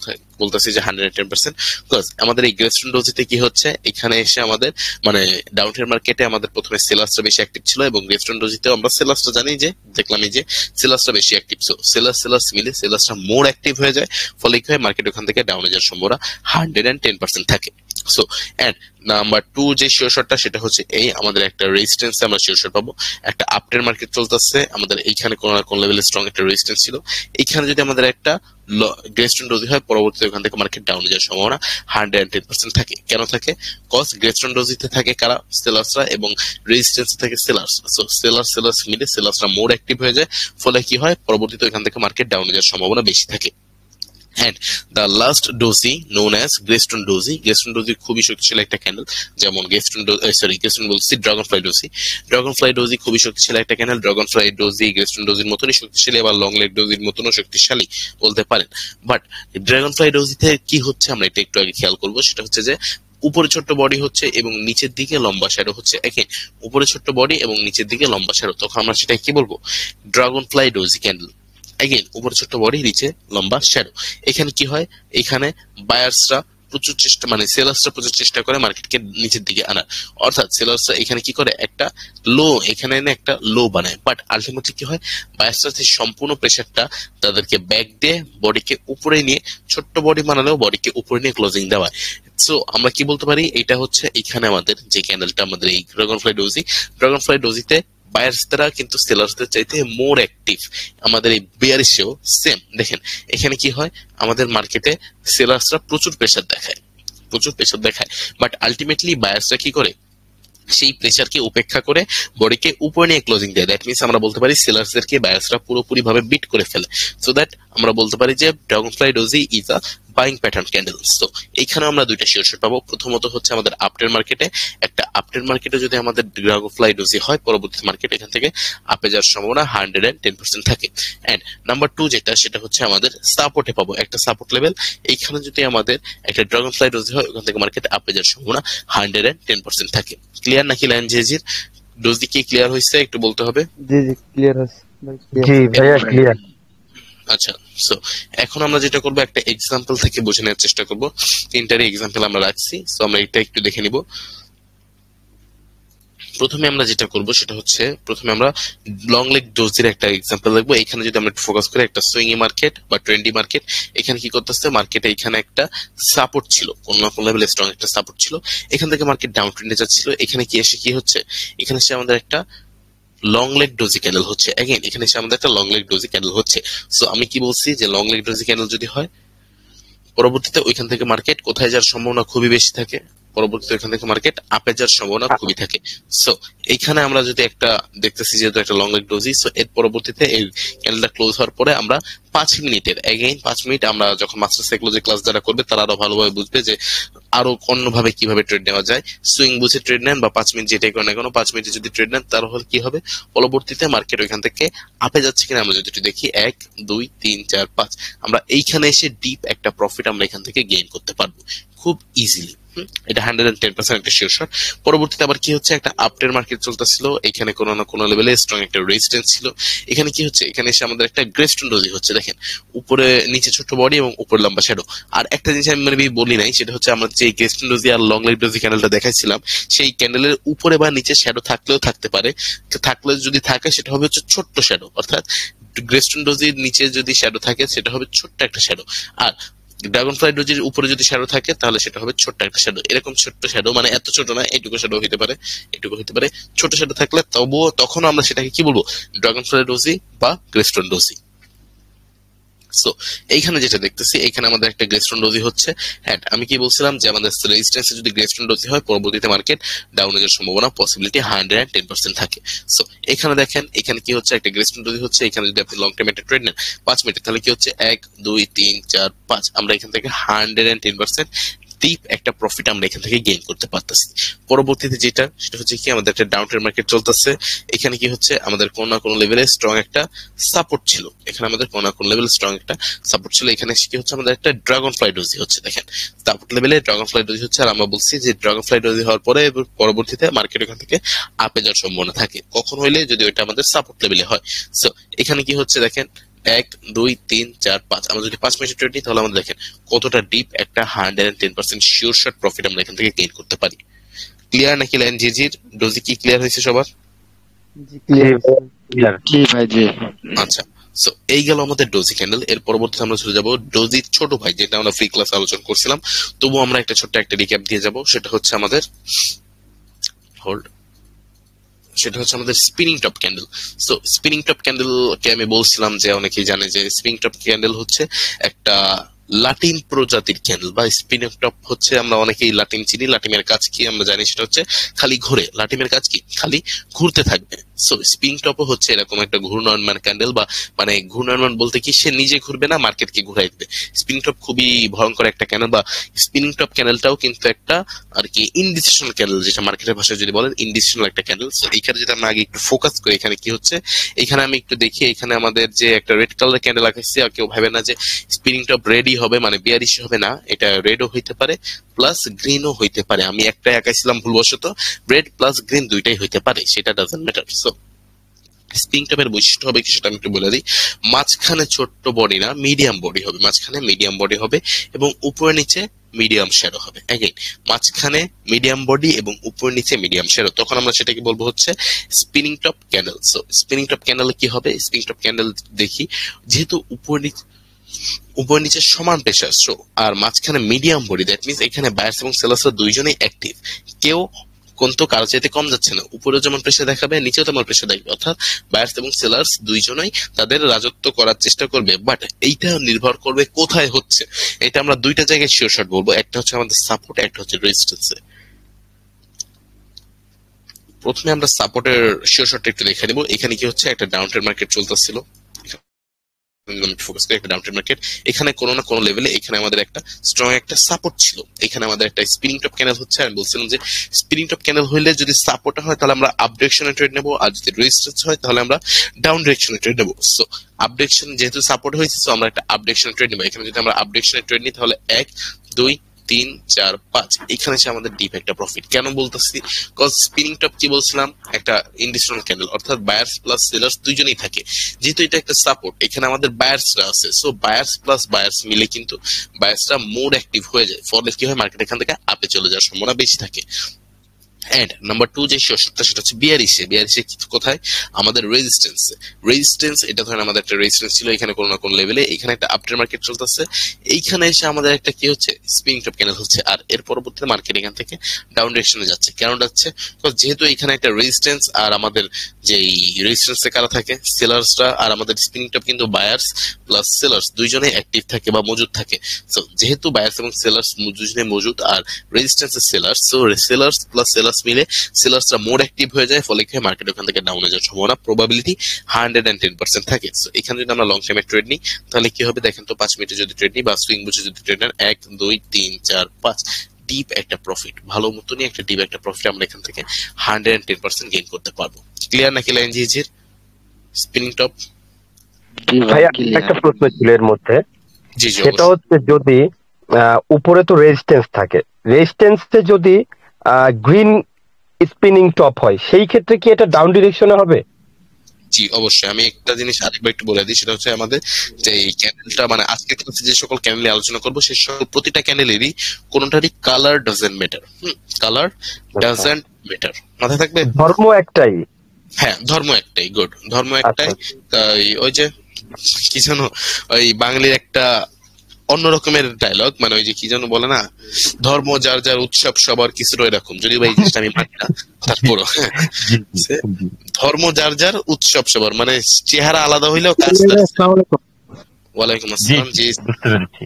বলতেছি যে 110%? বিকজ আমাদের এই গ্রেস্টন ডোজিতে কি হচ্ছে, এখানে এসে আমাদের মানে ডাউন ট্রেন মার্কেটে আমাদের প্রথমে সেলার্সটা বেশি অ্যাক্টিভ ছিল, এবং গ্রেস্টন ডোজিতেও আমরা সেলার্সটা জানি যে দেখলাম এই যে সেলার্সটা বেশি অ্যাক্টিভ। সো সেলার্স মিলে সেলার্সটা মোর অ্যাক্টিভ হয়ে যায়, ফলে কি হয় মার্কেট ওখান থেকে ডাউনে যাওয়ার সম্ভাবনা 110% থাকে। সো এন্ড নাম্বার 2 যে শিওর শটটা সেটা হচ্ছে এই, আমাদের একটা রেজিস্ট্যান্স আমরা শিওর শট পাবো। একটা আপট্রেন মার্কেট চলতেছে, আমাদের এইখানে কোন না কোন লেভেলে স্ট্রং একটা রেজিস্ট্যান্স ছিল। এইখানে যদি আমাদের একটা গ্রেস্টন ডোজি হয়, পরবর্তীতে ওখান থেকে মার্কেট ডাউনে যাওয়ার সম্ভাবনা 110% থাকে। কেন থাকে? কজ গ্রেস্টন ডোজিতে থাকে কারা? সেলার্সরা, এবং রেজিস্ট্যান্সে থাকে সেলার্স। সো সেলার্স মিলে সেলার্সরা মোর অ্যাক্টিভ হয়ে যায়, ফলে কি হয় পরবর্তীতে ওখান থেকে মার্কেট ডাউনে যাওয়ার সম্ভাবনা বেশি থাকে। And the last doji known as Greystone doji. Greystone doji খুবই শক্তিশালী একটা ক্যান্ডেল, যেমন Greystone বলছি ড্রাগনফ্লাই ডোজি। ড্রাগনফ্লাই ডোজি খুবই শক্তিশালী একটা ক্যান্ডেল। ড্রাগনফ্লাই ডোজি Greystone ডোজির মতনই শক্তিশালী, আবার লং লেগ ডোজির মতনও শক্তিশালী বলতে পারেন। বাট ড্রাগনফ্লাই ডোজিতে কি হচ্ছে আমরা এটা একটু আগে খেয়াল করবো, সেটা হচ্ছে যে উপরে ছোট্ট বডি হচ্ছে এবং নিচের দিকে লম্বা শ্যাডো হচ্ছে। একে উপরে ছোট্ট বডি এবং নিচের দিকে লম্বা শ্যাডো, তখন আমরা সেটা কি বলবো? Dragonfly doji candle. এগেইন উপরে ছোট্ট বডি, নিচে লম্বা শ্যাডো। এখানে কি হয়, এখানে বায়ার্সরা প্রচুর চেষ্টা মানে সেলার্সরা প্রচুর চেষ্টা করে মার্কেটকে নিচের দিকে আনার, অর্থাৎ সেলার্সরা এখানে কি করে একটা লো এখানে এনে একটা লো বানায়। বাট আলটিমেটলি কি হয়, বায়ার্সরা সম্পূর্ণ প্রেসারটা তাদেরকে ব্যাক দিয়ে বডিকে উপরে নিয়ে, ছোট্ট বডি বানালেও বডিকে উপরে নিয়ে ক্লোজিং দেওয়া। সো আমরা কি বলতে পারি, এটা হচ্ছে এখানে আমাদের যে ক্যান্ডেলটা আমাদের এই ড্রাগনফ্লাই ডোজিতে বায়ার্সরা কিন্তু সেলার্সদের চাইতে মোর অ্যাক্টিভ। আমাদের এই বেয়ারিশেও সেম। দেখেন এখানে কি হয়, আমাদের মার্কেটে সেলার্সরা প্রচুর প্রেসার দেখায়, বাট আলটিমেটলি বায়ার্সরা কি করে, সেই প্রেসারকে উপেক্ষা করে বডিকে উপরে নিয়ে ক্লোজিং দেয়। দ্যাট মিনস আমরা বলতে পারি সেলার্সদেরকে বায়ার্সরা পুরোপুরি ভাবে বিট করে ফেলে। সো দ্যাট আমরা বলতে পারি যে Dragonfly doji is a buying pattern candle. তো এইখানে আমরা দুইটা শিওর শট পাবো। প্রথমত হচ্ছে আমাদের আপট্রেন মার্কেটে, একটা আপট্রেন মার্কেটে যদি আমাদের ড্রাগনফ্লাই ডোজি হয়, পরবর্তী মার্কেট এখান থেকে আপে যাওয়ার সম্ভাবনা 110% থাকে। এন্ড নাম্বার 2 যেটা, সেটা হচ্ছে আমাদের সাপোর্টে পাবো, একটা সাপোর্ট লেভেল। এইখানে যদি আমাদের একটা ড্রাগনফ্লাই ডোজি হয়, ওখান থেকে মার্কেট আপে যাওয়ার সম্ভাবনা 110% থাকে। ক্লিয়ার নাকি লাইন জেজির? ডোজি কি ক্লিয়ার হয়েছে একটু বলতে হবে। জি জি ক্লিয়ার হচ্ছে ভাই, clear। জি ভাইয়া ক্লিয়ার। আচ্ছা, সো এখন আমরা যেটা করবো, একটা এক্সাম্পল থেকে বুঝে নেওয়ার চেষ্টা করবো। তিনটারই এক্সাম্পল আমরা রাখছি, সো আমরা এটা একটু দেখে নিব। প্রথমে আমরা যেটা করব সেটা হচ্ছে, প্রথমে আমরা লং লেগ ডোজের একটা এক্সাম্পল দেখবো। এখানে যদি আমরা ফোকাস করি, একটা সুইংই মার্কেট বা ট্রেন্ডি মার্কেট, এখানে কি করতেছে মার্কেটে, এখানে একটা সাপোর্ট ছিল, কোন না কোন লেভেলে স্ট্রং একটা সাপোর্ট ছিল। এখান থেকে মার্কেট ডাউন ট্রেন্ডে যাচ্ছিল। এখানে কি এসে কি হচ্ছে, এখানে এসে আমাদের একটা লং লেগ ডোজি ক্যান্ডেল হচ্ছে। এগেইন এখানে এসে আমাদের একটা লং লেগ ডোজি ক্যান্ডেল হচ্ছে। সো আমি কি বলছি, যে লং লেগ ডোজি ক্যান্ডেল যদি হয়, পরবর্তীতে ওইখান থেকে মার্কেট কোথায় যাওয়ার সম্ভাবনা খুবই বেশি থাকে, পরবর্তীতে ওইখান থেকে মার্কেট আপে যাওয়ার সম্ভাবনা খুবই থাকে। সো এইখানে আমরা যদি একটা দেখতেছি, যেহেতু একটা লং লেগ ডোজি, সো এর পরবর্তীতে এই ক্যান্ডেলটা ক্লোজ হওয়ার পরে আমরা 5 মিনিটের, এগেইন 5 মিনিট, আমরা যখন মাস্টার সাইকোলজি ক্লাস যারা করবে তারা আরো ভালোভাবে বুঝবে যে আরো অন্যভাবে কিভাবে ট্রেড নেওয়া যায়। সুইং বুঝে ট্রেড নেন বা 5 মিনিট যেটাই করেন না কেন, 5 মিনিটে যদি ট্রেড নেন, তাহলে কি হবে, পরবর্তীতে মার্কেট ওইখান থেকে আপে যাচ্ছে কিনা আমরা যদি একটু দেখি, 1 2 3 4 5, আমরা এইখানে এসে ডিপ একটা প্রফিট আমরা এখান থেকে গেইন করতে পারবো খুব ইজিলি। এটা 110% একটা শিওর শট। পরবর্তীতে আবার কি হচ্ছে, একটা আপট্রেন মার্কেট চলতেছিল, এখানে কোনো না কোনো লেভেলে স্ট্রং একটা রেজিস্ট্যান্স ছিল। এখানে কি হচ্ছে, এখানে এসে আমাদের একটা গ্রেস্টন ডোজি হচ্ছে। দেখেন উপরে নিচে ছোট বডি এবং উপরে লম্বা শ্যাডো। আর একটা জিনিস আমি মানে বলি নাই, সেটা হচ্ছে আমরা যে গ্রেস্টন ডোজি আর লং লেগ ডোজি ক্যান্ডেলটা দেখাইছিলাম, সেই ক্যান্ডেলের উপরে বা নিচে শ্যাডো থাকলেও থাকতে পারে। থাকলে যদি থাকে সেটা হবে হচ্ছে ছোট্ট শ্যাডো, অর্থাৎ গ্রেস্টন ডোজির নিচে যদি শ্যাডো থাকে সেটা হবে ছোট্ট একটা শ্যাডো, আর ড্রাগনফ্লাই ডোজির উপরে যদি শ্যাডো থাকে তাহলে সেটা হবে ছোট্ট একটা শ্যাডো। এরকম ছোট্ট শ্যাডো, মানে এত ছোট না, এইটুকু শ্যাডো হতে পারে, এটুকু হতে পারে। ছোট শ্যাডো থাকলে তবুও তখন আমরা সেটাকে কি বলবো, ড্রাগনফ্লাই ডোজি বা গ্রেস্টন ডোজি। সো এইখানে যেটা দেখতেছি, এখানে আমাদের একটা গ্রেস্টোন ডোজি হচ্ছে। হ্যাঁ, আমি কি বলছিলাম যে আমাদের রেজিস্ট্যান্সে যদি গ্রেস্টোন ডোজি হয়, পরবর্তীতে মার্কেট ডাউন এর সম্ভাবনা পসিবিলিটি 110% থাকে। সো এখানে দেখেন, এখানে কি হচ্ছে, একটা গ্রেস্টোন ডোজি হচ্ছে। এখানে যদি আপনি লং টাইম একটা ট্রেড নেন 5 মিনিট, তাহলে কি হচ্ছে 1 2 3 4 5, আমরা এখান থেকে 110% ডিপ একটা প্রফিট আমরা এখান থেকে গেইন করতে পারতেছি। পরবর্তীতে যেটা, সেটা হচ্ছে কি, আমাদের একটা ডাউন ট্রেড মার্কেট চলতেছে। এখানে কি হচ্ছে, আমাদের কোনো না কোনো লেভেলে স্ট্রং একটা সাপোর্ট ছিল। এখানে আমাদের কোনো না কোনো লেভেলে স্ট্রং একটা সাপোর্ট ছিল। এখানে কি হচ্ছে, আমাদের একটা ড্রাগন ফ্লাই ডোজি হচ্ছে। দেখেন, সাপোর্ট লেভেলে ড্রাগন ফ্লাই ডোজি হচ্ছে। আর আমরা বলছি যে ড্রাগন ফ্লাই ডোজি হওয়ার পরে পরবর্তীতে মার্কেট এখান থেকে আপে যাওয়ার সম্ভাবনা থাকে, কখন হইলে, যদি ওইটা আমাদের সাপোর্ট লেভেলে হয়। সো এখানে কি হচ্ছে, দেখেন 1 2 3 4 5, আমরা যদি 5 মিনিট ট্রেড নিই, তাহলে আমরা দেখেন কতটা ডিপ একটা 110% শিওর শট প্রফিট আমরা এখান থেকে গেইন করতে পারি। ক্লিয়ার নাকি লাইন জিজির ডোজি কি ক্লিয়ার হয়েছে সবার? জি ক্লিয়ার। ক্লিয়ার। জি ভাই জি। আচ্ছা, সো এই গেল আমাদের ডোজি ক্যান্ডেল। এর পরবর্তীতে আমরা চলে যাব ডোজির ছোট ভাই, যেটা আমরা ফ্রি ক্লাস আলোচনা করছিলাম। তবু আমরা একটা ছোট্ট একটা রিক্যাপ দিয়ে যাব। সেটা হচ্ছে আমাদের হোল্ড, সেটা হচ্ছে আমাদের spinning top candle. So spinning top candle কে আমি বলছিলাম যে অনেকেই জানে যে স্পিনিং টপ ক্যান্ডেল হচ্ছে একটা লাটিন প্রজাতির ক্যান্ডেল, বা স্পিনিং টপ হচ্ছে, আমরা অনেকেই লাটিন চিনি। লাটিমের কাজ কি আমরা জানি, সেটা হচ্ছে খালি ঘুরে। লাটিমের কাজ কি, খালি ঘুরতে থাকবে। সো স্পিনিং টপও হচ্ছে এরকম একটা ঘূর্ণয়মান ক্যান্ডেল, বা মানে ঘূর্ণয়মান বলতে কি, সে নিজে ঘুরবে না, মার্কেটকে ঘুরাই দেবে। স্পিনিং টপ খুবই ভয়ঙ্কর একটা ক্যান্ডেল, বা স্পিনিং টপ ক্যান্ডেলটাও কিন্তু একটা আর কি ইনডিসিশনাল ক্যান্ডেল, যেটা মার্কেটের ভাষায় যদি বলেন ইনডিসিশনাল একটা ক্যান্ডেল। সো এইখানে যেটা আমরা আগে একটু ফোকাস করি, এখানে কি হচ্ছে, এখানে আমি একটু দেখি, এখানে আমাদের যে একটা রেড কালার ক্যান্ডেল আঁকাইছে, আর কেউ ভাবে না যে স্পিনিং টপ রেডই হবে, মানে বিয়ারিশ হবে না। এটা রেডও হইতে পারে প্লাস গ্রিনও হইতে পারে। আমি একটাই আঁকাইছিলাম ভুলবশত, রেড প্লাস গ্রিন দুইটাই হইতে পারে, সেটা ডাজন্ট ম্যাটার। সো স্প্রিং টপের বৈশিষ্ট্য হবে কি, সেটা আমি একটু বলে দিই। মাঝখানে ছোট্ট বডি না, মিডিয়াম বডি হবে। মাঝখানে মিডিয়াম বডি হবে এবং উপরে নিচে মিডিয়াম শ্যাডো হবে। অ্যাগেইন, মাঝখানে মিডিয়াম বডি এবং উপরে নিচে মিডিয়াম শ্যাডো, তখন আমরা সেটাকে বলবো হচ্ছে spinning top candle. So spinning top ক্যান্ডেলে কি হবে, স্পিনিং টপ ক্যান্ডেল দেখি, যেহেতু উপর নিচে সমান প্রেসার, সো আর মাঝখানে মিডিয়াম বডি, দ্যাট মিনস এখানে বায়ার্স এবং সেলার্সরা দুইজনেই অ্যাক্টিভ। কেউ কিন্তু কারো চাইতে কম যাচ্ছে না, উপরেও যেমন প্রেসার দেখাবে, নিচেও তেমন প্রেসার দেখবে। অর্থাৎ বায়ার্স এবং সেলার্স দুইজনেই তাদের রাজত্ব করার চেষ্টা করবে। বাট এইটা নির্ভর করবে কোথায় হচ্ছে। এটা আমরা দুইটা জায়গায় শিওর শট বলবো, একটা হচ্ছে আমাদের সাপোর্ট, একটা হচ্ছে রেজিস্ট্যান্সে। প্রথমে আমরা সাপোর্টের শিওর শটটা একটু দেখে নিব। এখানে কি হচ্ছে, একটা ডাউন ট্রেড মার্কেট চলতেছিল, ফোকাস করি একটা ডাউন ট্রেড মার্কেট। এখানে কোনো না কোনো লেভেলে এখানে আমাদের একটা স্ট্রং একটা সাপোর্ট ছিল। এখানে আমাদের একটা স্পিনিং টপ ক্যান্ডেল হচ্ছে। আমি বলছিলাম যে স্পিনিং টপ ক্যান্ডেল হইলে যদি সাপোর্ট হয়, তাহলে আমরা আপ ডিরেকশনে ট্রেড নেবো, আর যদি রেজিস্ট্যান্স হয়, তাহলে আমরা ডাউন ডিরেকশনে ট্রেড নেবো। সো আপ ডিরেকশন যেহেতু সাপোর্ট হয়েছে, সো আমরা একটা আপ ডিরেকশনে ট্রেড নেবো। এখানে যদি আমরা আপ ডিরেকশনে ট্রেড নিই, তাহলে 1 2 3 4 5, এখানে এসে আমাদের ডিপ একটা প্রফিট। কেন বলতেছি, কজ স্পিনিং টপ কি বলছিলাম, একটা ইনডিসিশনাল ক্যান্ডেল, অর্থাৎ বায়ার্স প্লাস সেলার্স দুইজনেই থাকে। যেহেতু এটা একটা সাপোর্ট, এখানে আমাদের বায়ার্সরা আছে, সো বায়ার্স প্লাস বায়ার্স মিলে কিন্তু বায়ার্সরা মোর অ্যাক্টিভ হয়ে যায়। ফলে কি হয়, মার্কেট এখান থেকে আপে চলে যাওয়ার সম্ভাবনা বেশি থাকে। এন্ড নাম্বার 2 যে শিওরশটটা, সেটা হচ্ছে বিয়ারিশে। বিয়ারিশে কোথায়, আমাদের রেজিস্ট্যান্স। এটা ধরেন আমাদের একটা রেজিস্ট্যান্স ছিল এখানে কোনো না কোনো লেভেলে, এখানে একটা আপট্রেন্ড মার্কেট চলতেছে, এইখানে এসে আমাদের একটা কি হচ্ছে, স্পিনিং টপ ক্যান্ডেল হচ্ছে। আর এর পরবর্তীতে মার্কেট এখান থেকে ডাউন ডিরেকশনে যাচ্ছে। কেন যাচ্ছে, যেহেতু এখানে একটা রেজিস্ট্যান্স, আর আমাদের যে রেজিস্ট্যান্সে কারা থাকে, সেলার্সরা, আর আমাদের স্পিনিং টপ কিন্তু বায়ার্স প্লাস সেলার্স দুইজনে অ্যাক্টিভ থাকে বা মজুদ থাকে। সো যেহেতু বায়ার্স এবং সেলার্স দুজনে মজুদ, আর রেজিস্ট্যান্সের sellers, so sellers plus sellers মিলে সেলার্সরা মোর অ্যাক্টিভ হয়ে যায়। ফলে কি মার্কেট ওখান থেকে ডাউনে যাওয়ার সম্ভাবনা প্রবাবিলিটি 110% থাকে। সো এখানে যদি আমরা লং টাইমে ট্রেড নিই, তাহলে কি হবে দেখেন তো, 5 মিনিটে যদি ট্রেড নিই বা সুইং বুঝে যদি ট্রেড নেন, 1 2 3 4 5, ডিপ একটা প্রফিট, ভালো মতনই একটা ডিপ একটা প্রফিট আমরা এখান থেকে 110% গেইন করতে পারবো। ক্লিয়ার নাকি লাইন জিজির স্পিনিং টপ? জি ভাই ভাইয়া ক্লিয়ার। একটা প্রশ্ন ছিল এর মধ্যে, জি জি, সেটা অবশ্যই। হচ্ছে যদি উপরে তো রেজিস্ট্যান্স থাকে, রেজিস্ট্যান্সে যদি গ্রিন স্পিনিং টপ হয়, সেই ক্ষেত্রে কি এটা ডাউন ডিরেকশনে হবে? জি অবশ্যই। আমি একটা জিনিস আরেকবার একটু বলে দিই, সেটা হচ্ছে আমাদের যে এই ক্যান্ডেলটা, মানে আজকে ক্লাসে যে সকল ক্যান্ডেল আলোচনা করবো, সে সকল প্রতিটা ক্যান্ডেলেরই কোনোটারই colour doesn't matter. Colour doesn't matter, মাথায় থাকবে। ধর্ম একটাই। হ্যাঁ, ধর্ম একটাই, গুড, ধর্ম একটাই। তাই ওই যে কি জানো, ওই বাঙালির একটা অন্য রকমের ডায়লগ, মানে ওই যে কি যেন বলে না, ধর্ম যার যার উৎসব সবার, কিছু এরকম। যদি ভাই এই জিনিসটা আমি মানি না, তারপরও ধর্ম যার যার উৎসব সবার, মানে চেহারা আলাদা হইলেও কাজ। ওয়ালাইকুম জি আসসালাম। জি বুঝতে পেরেছি।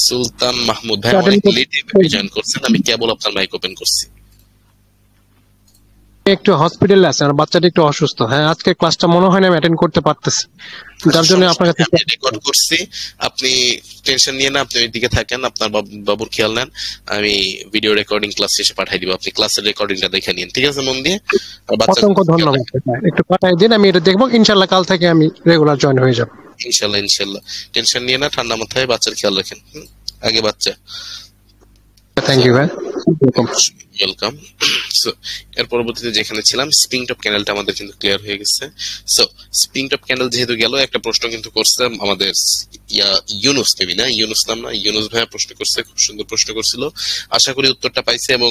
সুলতান মাহমুদ ভাই অ্যাটেন্ড অনেক লেটে জয়েন করছেন, আমি কেবল আপনার মাইক ওপেন করছি। একটু হসপিটালে আছে, আর বাচ্চাটা একটু অসুস্থ। হ্যাঁ, আজকে ক্লাসটা মনে হয় না আমি অ্যাটেন্ড করতে পারতেছি, আচ্ছা যার জন্য সমস্যা আপনার নেই, কাছে। আমি রেকর্ড করছি, আপনি টেনশন নিয়ে না, আপনি ওই দিকে থাকেন, আপনার বাবুর খেয়াল নেন। আমি ভিডিও রেকর্ডিং ক্লাস শেষে পাঠিয়ে দিব, আপনি ক্লাসের রেকর্ডিংটা দেখে নিন, ঠিক আছে মন দিয়ে। আর বাচ্চা অসংখ্য ধন্যবাদ। একটু পাঠিয়ে দিন, আমি এটা দেখবো। ইনশাল্লাহ কাল থেকে আমি রেগুলার জয়েন হয়ে যাব। ইনশাল্লাহ ইনশাল্লাহ, টেনশন নিয়ে না, ঠান্ডা মাথায় বাচ্চার খেয়াল রাখেন। আগে বাচ্চা। থ্যাংক ইউ ভাই। ওয়েলকাম। সো এর পরবর্তীতে যেখানে ছিলাম, স্প্রিং টপ ক্যানেলটা আমাদের কিন্তু ক্লিয়ার হয়ে গেছে। সো স্প্রিং টপ ক্যানেল যেহেতু গেল, একটা প্রশ্ন কিন্তু করছে আমাদের ইউনুস দেবী না, ইউনুস নাম না, ইউনুস ভাইয়া প্রশ্ন করছে, খুব সুন্দর প্রশ্ন করছিল। আশা করি উত্তরটা পাইছে, এবং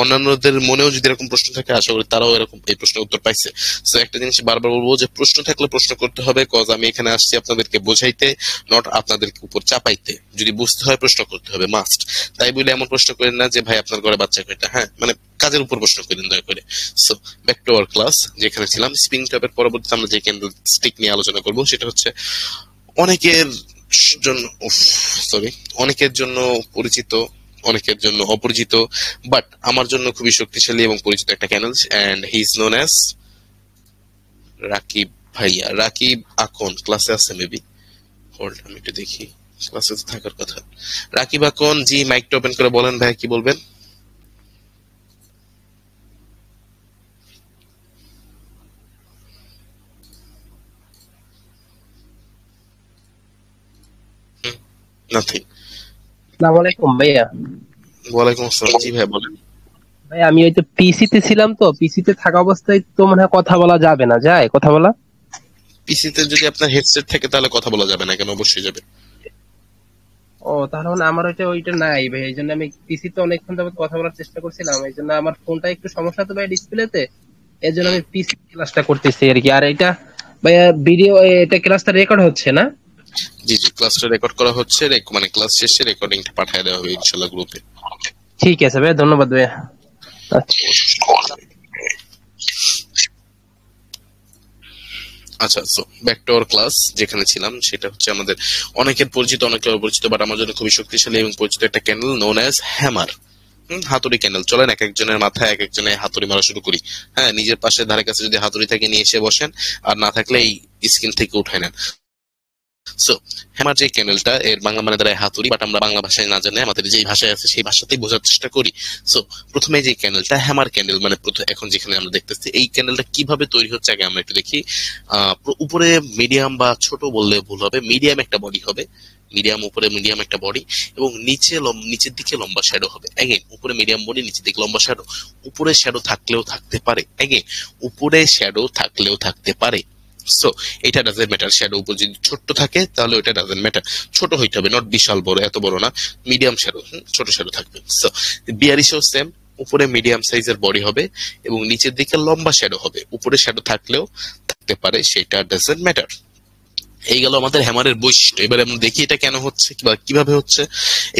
অন্যান্যদের মনেও যদি এরকম প্রশ্ন থাকে, আশা করি তারাও এরকম এই প্রশ্নের উত্তর পাইছে। সো একটা জিনিস বারবার বলবো যে প্রশ্ন থাকলে প্রশ্ন করতে হবে, কজ আমি এখানে আসছি আপনাদেরকে বোঝাইতে, নট আপনাদের উপর চাপাইতে। যদি বুঝতে হয় প্রশ্ন করতে হবে, মাস্ট। তাই বলে এমন প্রশ্ন করেন না যে ভাই আপনার ঘরে বাচ্চা কয়টা, হ্যাঁ মানে কাজের উপর প্রশ্ন করেন দয়া করে। So back to our class, যেখানে ছিলাম স্প্রিং টপের পরবর্তীতে আমরা যে ক্যান্ডেল স্টিক নিয়ে আলোচনা করব, সেটা হচ্ছে অনেকের জন্য সরি অনেকের জন্য পরিচিত, অনেকের জন্য অপরিচিত, বাট আমার জন্য খুবই শক্তিশালী এবং পরিচিত একটা channel, and he is known as Rakib ভাইয়া। রাকিব আকন ক্লাসে আছে মেবি, হোল্ড আমি একটু দেখি, ক্লাসে তো থাকার কথা। রাকিব আকন জি, মাইকটা ওপেন করে বলেন ভাই কি বলবেন। নাথিং। আসসালামু আলাইকুম ভাইয়া। ওয়ালাইকুম আসসালাম, জি ভাই বলেন। ভাই আমি ওই তো পিসিতে ছিলাম, তো পিসিতে থাকা অবস্থায় তো মনে হয় কথা বলা যাবে না, যায় কথা বলা? পিসিতে যদি আপনার হেডসেট থাকে তাহলে কথা বলা যাবে না কেন? অবশ্যই যাবে। ও তাহলে মানে আমার ওইটা নাই ভাই, এই জন্য আমি পিসিতে অনেকক্ষণ যাবত কথা বলার চেষ্টা করছিলাম। এই জন্য আমার ফোনটা একটু সমস্যা তো ভাই ডিসপ্লেতে, এই জন্য আমি পিসি ক্লাসটা করতেছি আর কি। আর এটা ভাইয়া ভিডিও, এটা ক্লাসটা রেকর্ড হচ্ছে না? জি জি, ক্লাসটা রেকর্ড করা হচ্ছে, মানে ক্লাস শেষে রেকর্ডিংটা পাঠিয়ে দেওয়া হবে ইনশাআল্লাহ গ্রুপে। ঠিক আছে ভাই, ধন্যবাদ ভাইয়া। আচ্ছা, so back to our class, যেখানে ছিলাম সেটা হচ্ছে আমাদের অনেকের পরিচিত, অনেকের অপরিচিত, বাট আমার জন্য খুবই শক্তিশালী এবং পরিচিত একটা ক্যানেল নোন অ্যাজ হ্যামার। হাতুড়ি ক্যানেল। চলেন এক একজনের মাথায় এক একজনে হাতুড়ি মারা শুরু করি। হ্যাঁ, নিজের পাশে ধারে কাছে যদি হাতুড়ি থাকে নিয়ে এসে বসেন, আর না থাকলে এই স্ক্রিন থেকে উঠায় নেন। সো হ্যামার যে ক্যানেলটা, এর বাংলা মানে দাঁড়ায় হাতুড়ি, বাট আমরা বাংলা ভাষায় না জানি, আমাদের যেই ভাষায় আছে সেই ভাষাতেই বোঝার চেষ্টা করি। সো প্রথমে যে ক্যানেলটা হ্যামার ক্যানেল, মানে এখন যেখানে আমরা দেখতেছি এই ক্যানেলটা কিভাবে তৈরি হচ্ছে আগে আমরা একটু দেখি। উপরে মিডিয়াম বা ছোট বললে ভুল হবে, মিডিয়াম একটা বডি হবে, মিডিয়াম উপরে মিডিয়াম একটা বডি, এবং নিচের দিকে লম্বা শ্যাডো হবে। এগেইন উপরে মিডিয়াম বডি, নিচের দিকে লম্বা শ্যাডো। উপরে শ্যাডো থাকলেও থাকতে পারে, এগেইন উপরে শ্যাডো থাকলেও থাকতে পারে। সো এটা ডাজেন্ট ম্যাটার, শ্যাডো উপর যদি ছোট্ট থাকে তাহলে ওটা ডাজেন্ট ম্যাটার, ছোট হইতে হবে, নট বিশাল বড়, এত বড় না, মিডিয়াম শ্যাডো, ছোট শ্যাডো থাকবে। সো বিয়ারিশও সেম, উপরে মিডিয়াম সাইজের বডি হবে এবং নিচের দিকে লম্বা শ্যাডো হবে। উপরে শ্যাডো থাকলেও থাকতে পারে, সেটা ডাজেন্ট ম্যাটার। এই গেল আমাদের হ্যামারের বৈশিষ্ট্য। এবারে আমরা দেখি এটা কেন হচ্ছে বা কিভাবে হচ্ছে।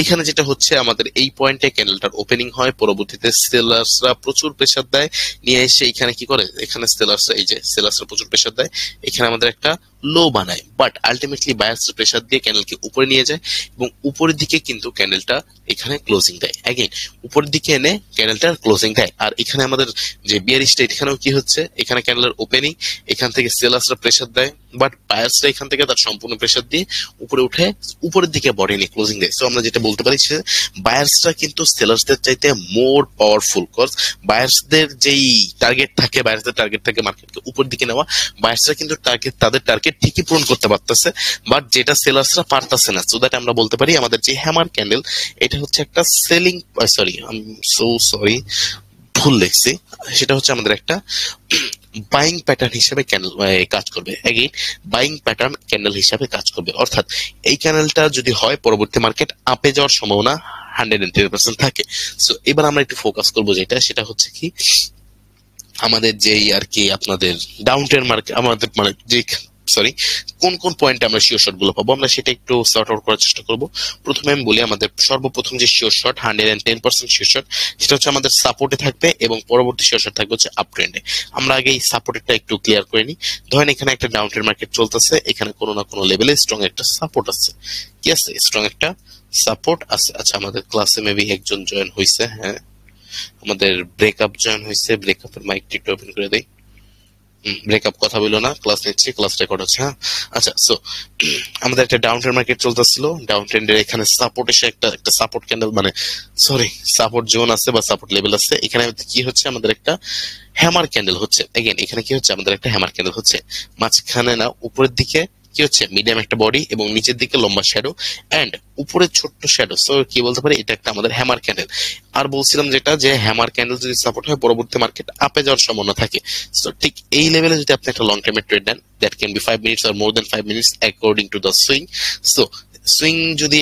এখানে যেটা হচ্ছে, আমাদের এই পয়েন্টে ক্যান্ডেলটার ওপেনিং হয়, পরবর্তীতে সেলার্সরা প্রচুর প্রেসার দেয়, নিয়ে এসে এখানে কি করে, এখানে সেলার্সরা, এই যে সেলার্সরা প্রচুর প্রেসার দেয়, এখানে আমাদের একটা লো বানায়, বাট আলটিমেটলি বায়ার্সরা প্রেসার দিয়ে ক্যান্ডেলকে উপরে নিয়ে যায় এবং উপরের দিকে কিন্তু ক্যান্ডেলটা এখানে ক্লোজিং দেয়। অ্যাগেন উপরের দিকে এনে ক্যান্ডেলটার ক্লোজিং দেয়। আর এখানে আমাদের যে বিয়ারিশটা, এখানেও কি হচ্ছে, এখানে ক্যান্ডেলের ওপেনিং, এখান থেকে সেলার্সরা প্রেসার দেয়, বাট বায়ার্সরা এখান থেকে তার সম্পূর্ণ প্রেসার দিয়ে উপরে উঠে উপরের দিকে বডি নিয়ে ক্লোজিং দেয়। সো আমরা যেটা বলতে পারি যে বায়ার্সরা কিন্তু সেলার্সদের চাইতে মোর পাওয়ারফুল, কজ বায়ার্সদের যেই টার্গেট থাকে, বায়ার্সদের টার্গেট থাকে মার্কেটকে উপর দিকে নেওয়া, বায়ার্সরা কিন্তু তাদের টার্গেট ঠিকই পূরণ করতে পারতেছে, বাট যেটা সেলার্সরা পারতেছে না। সো দ্যাট আমরা বলতে পারি আমাদের যে হ্যামার ক্যান্ডেল, এটা হচ্ছে একটা selling, sorry I am so sorry, ভুল লিখছি, সেটা হচ্ছে আমাদের একটা বাইং প্যাটার্ন হিসেবে ক্যান্ডেল কাজ করবে। এগেইন বাইং প্যাটার্ন ক্যান্ডেল হিসেবে কাজ করবে, অর্থাৎ এই ক্যান্ডেলটা যদি হয়, পরবর্তী মার্কেট আপে যাওয়ার সম্ভাবনা 110% থাকে। সো এবার আমরা একটু ফোকাস করবো যেটা, সেটা হচ্ছে কি আমাদের যেই আর কি আপনাদের ডাউন ট্রেন্ড মার্কেট, আমাদের মানে যে সরি, কোন কোন পয়েন্টে আমরা শিওর শট গুলো পাবো আমরা সেটা একটু সর্ট আউট করার চেষ্টা করব। প্রথমে আমি বলি, আমাদের সর্বপ্রথম যে শিওর শট 110% শিওর শট, সেটা হচ্ছে আমাদের সাপোর্টে থাকবে এবং পরবর্তী শিওর শট থাকবে হচ্ছে আপ ট্রেন্ডে। আমরা আগে এই সাপোর্টেরটা একটু ক্লিয়ার করে নিই। ধরেন এখানে একটা ডাউন ট্রেন্ড মার্কেট চলতেছে, এখানে কোনো না কোনো লেভেলে স্ট্রং একটা সাপোর্ট আছে, কি আছে, স্ট্রং একটা সাপোর্ট আছে। আচ্ছা, আমাদের ক্লাসে মেবি একজন জয়েন হয়েছে, হ্যাঁ আমাদের ব্রেকআপ জয়েন হয়েছে, ব্রেকআপের মাইকটি একটু ওপেন করে দেই। ব্রেকআপ কথা বললো না, ক্লাস নিচ্ছি, ক্লাস রেকর্ড হচ্ছে। হ্যাঁ আচ্ছা, সো আমাদের একটা ডাউন ট্রেন্ড মার্কেট চলতেছিল, ডাউন ট্রেন্ডের এখানে সাপোর্ট এসে একটা সাপোর্ট ক্যান্ডেল মানে সরি সাপোর্ট জোন আছে বা সাপোর্ট লেভেল আছে। এখানে কি হচ্ছে, আমাদের একটা হ্যামার ক্যান্ডেল হচ্ছে। এগেন এখানে কি হচ্ছে, আমাদের একটা হ্যামার ক্যান্ডেল হচ্ছে, মাঝখানে না উপরের দিকে কি হচ্ছে, মিডিয়াম একটা বডি এবং নিচের দিকে লম্বা শ্যাডো এন্ড উপরে ছোট্ট শ্যাডো। সো কি বলতে পারি, এটা একটা আমাদের হ্যামার ক্যান্ডেল। আর বলছিলাম যেটা, যে হ্যামার ক্যান্ডেল যদি সাপোর্ট হয় পরবর্তী মার্কেট আপে যাওয়ার সম্ভাবনা থাকে। সো ঠিক এই লেভেলে যদি আপনি একটা লং টাইমের ট্রেড নেন, that can be 5 minutes or more than 5 minutes according to the swing. So swing যদি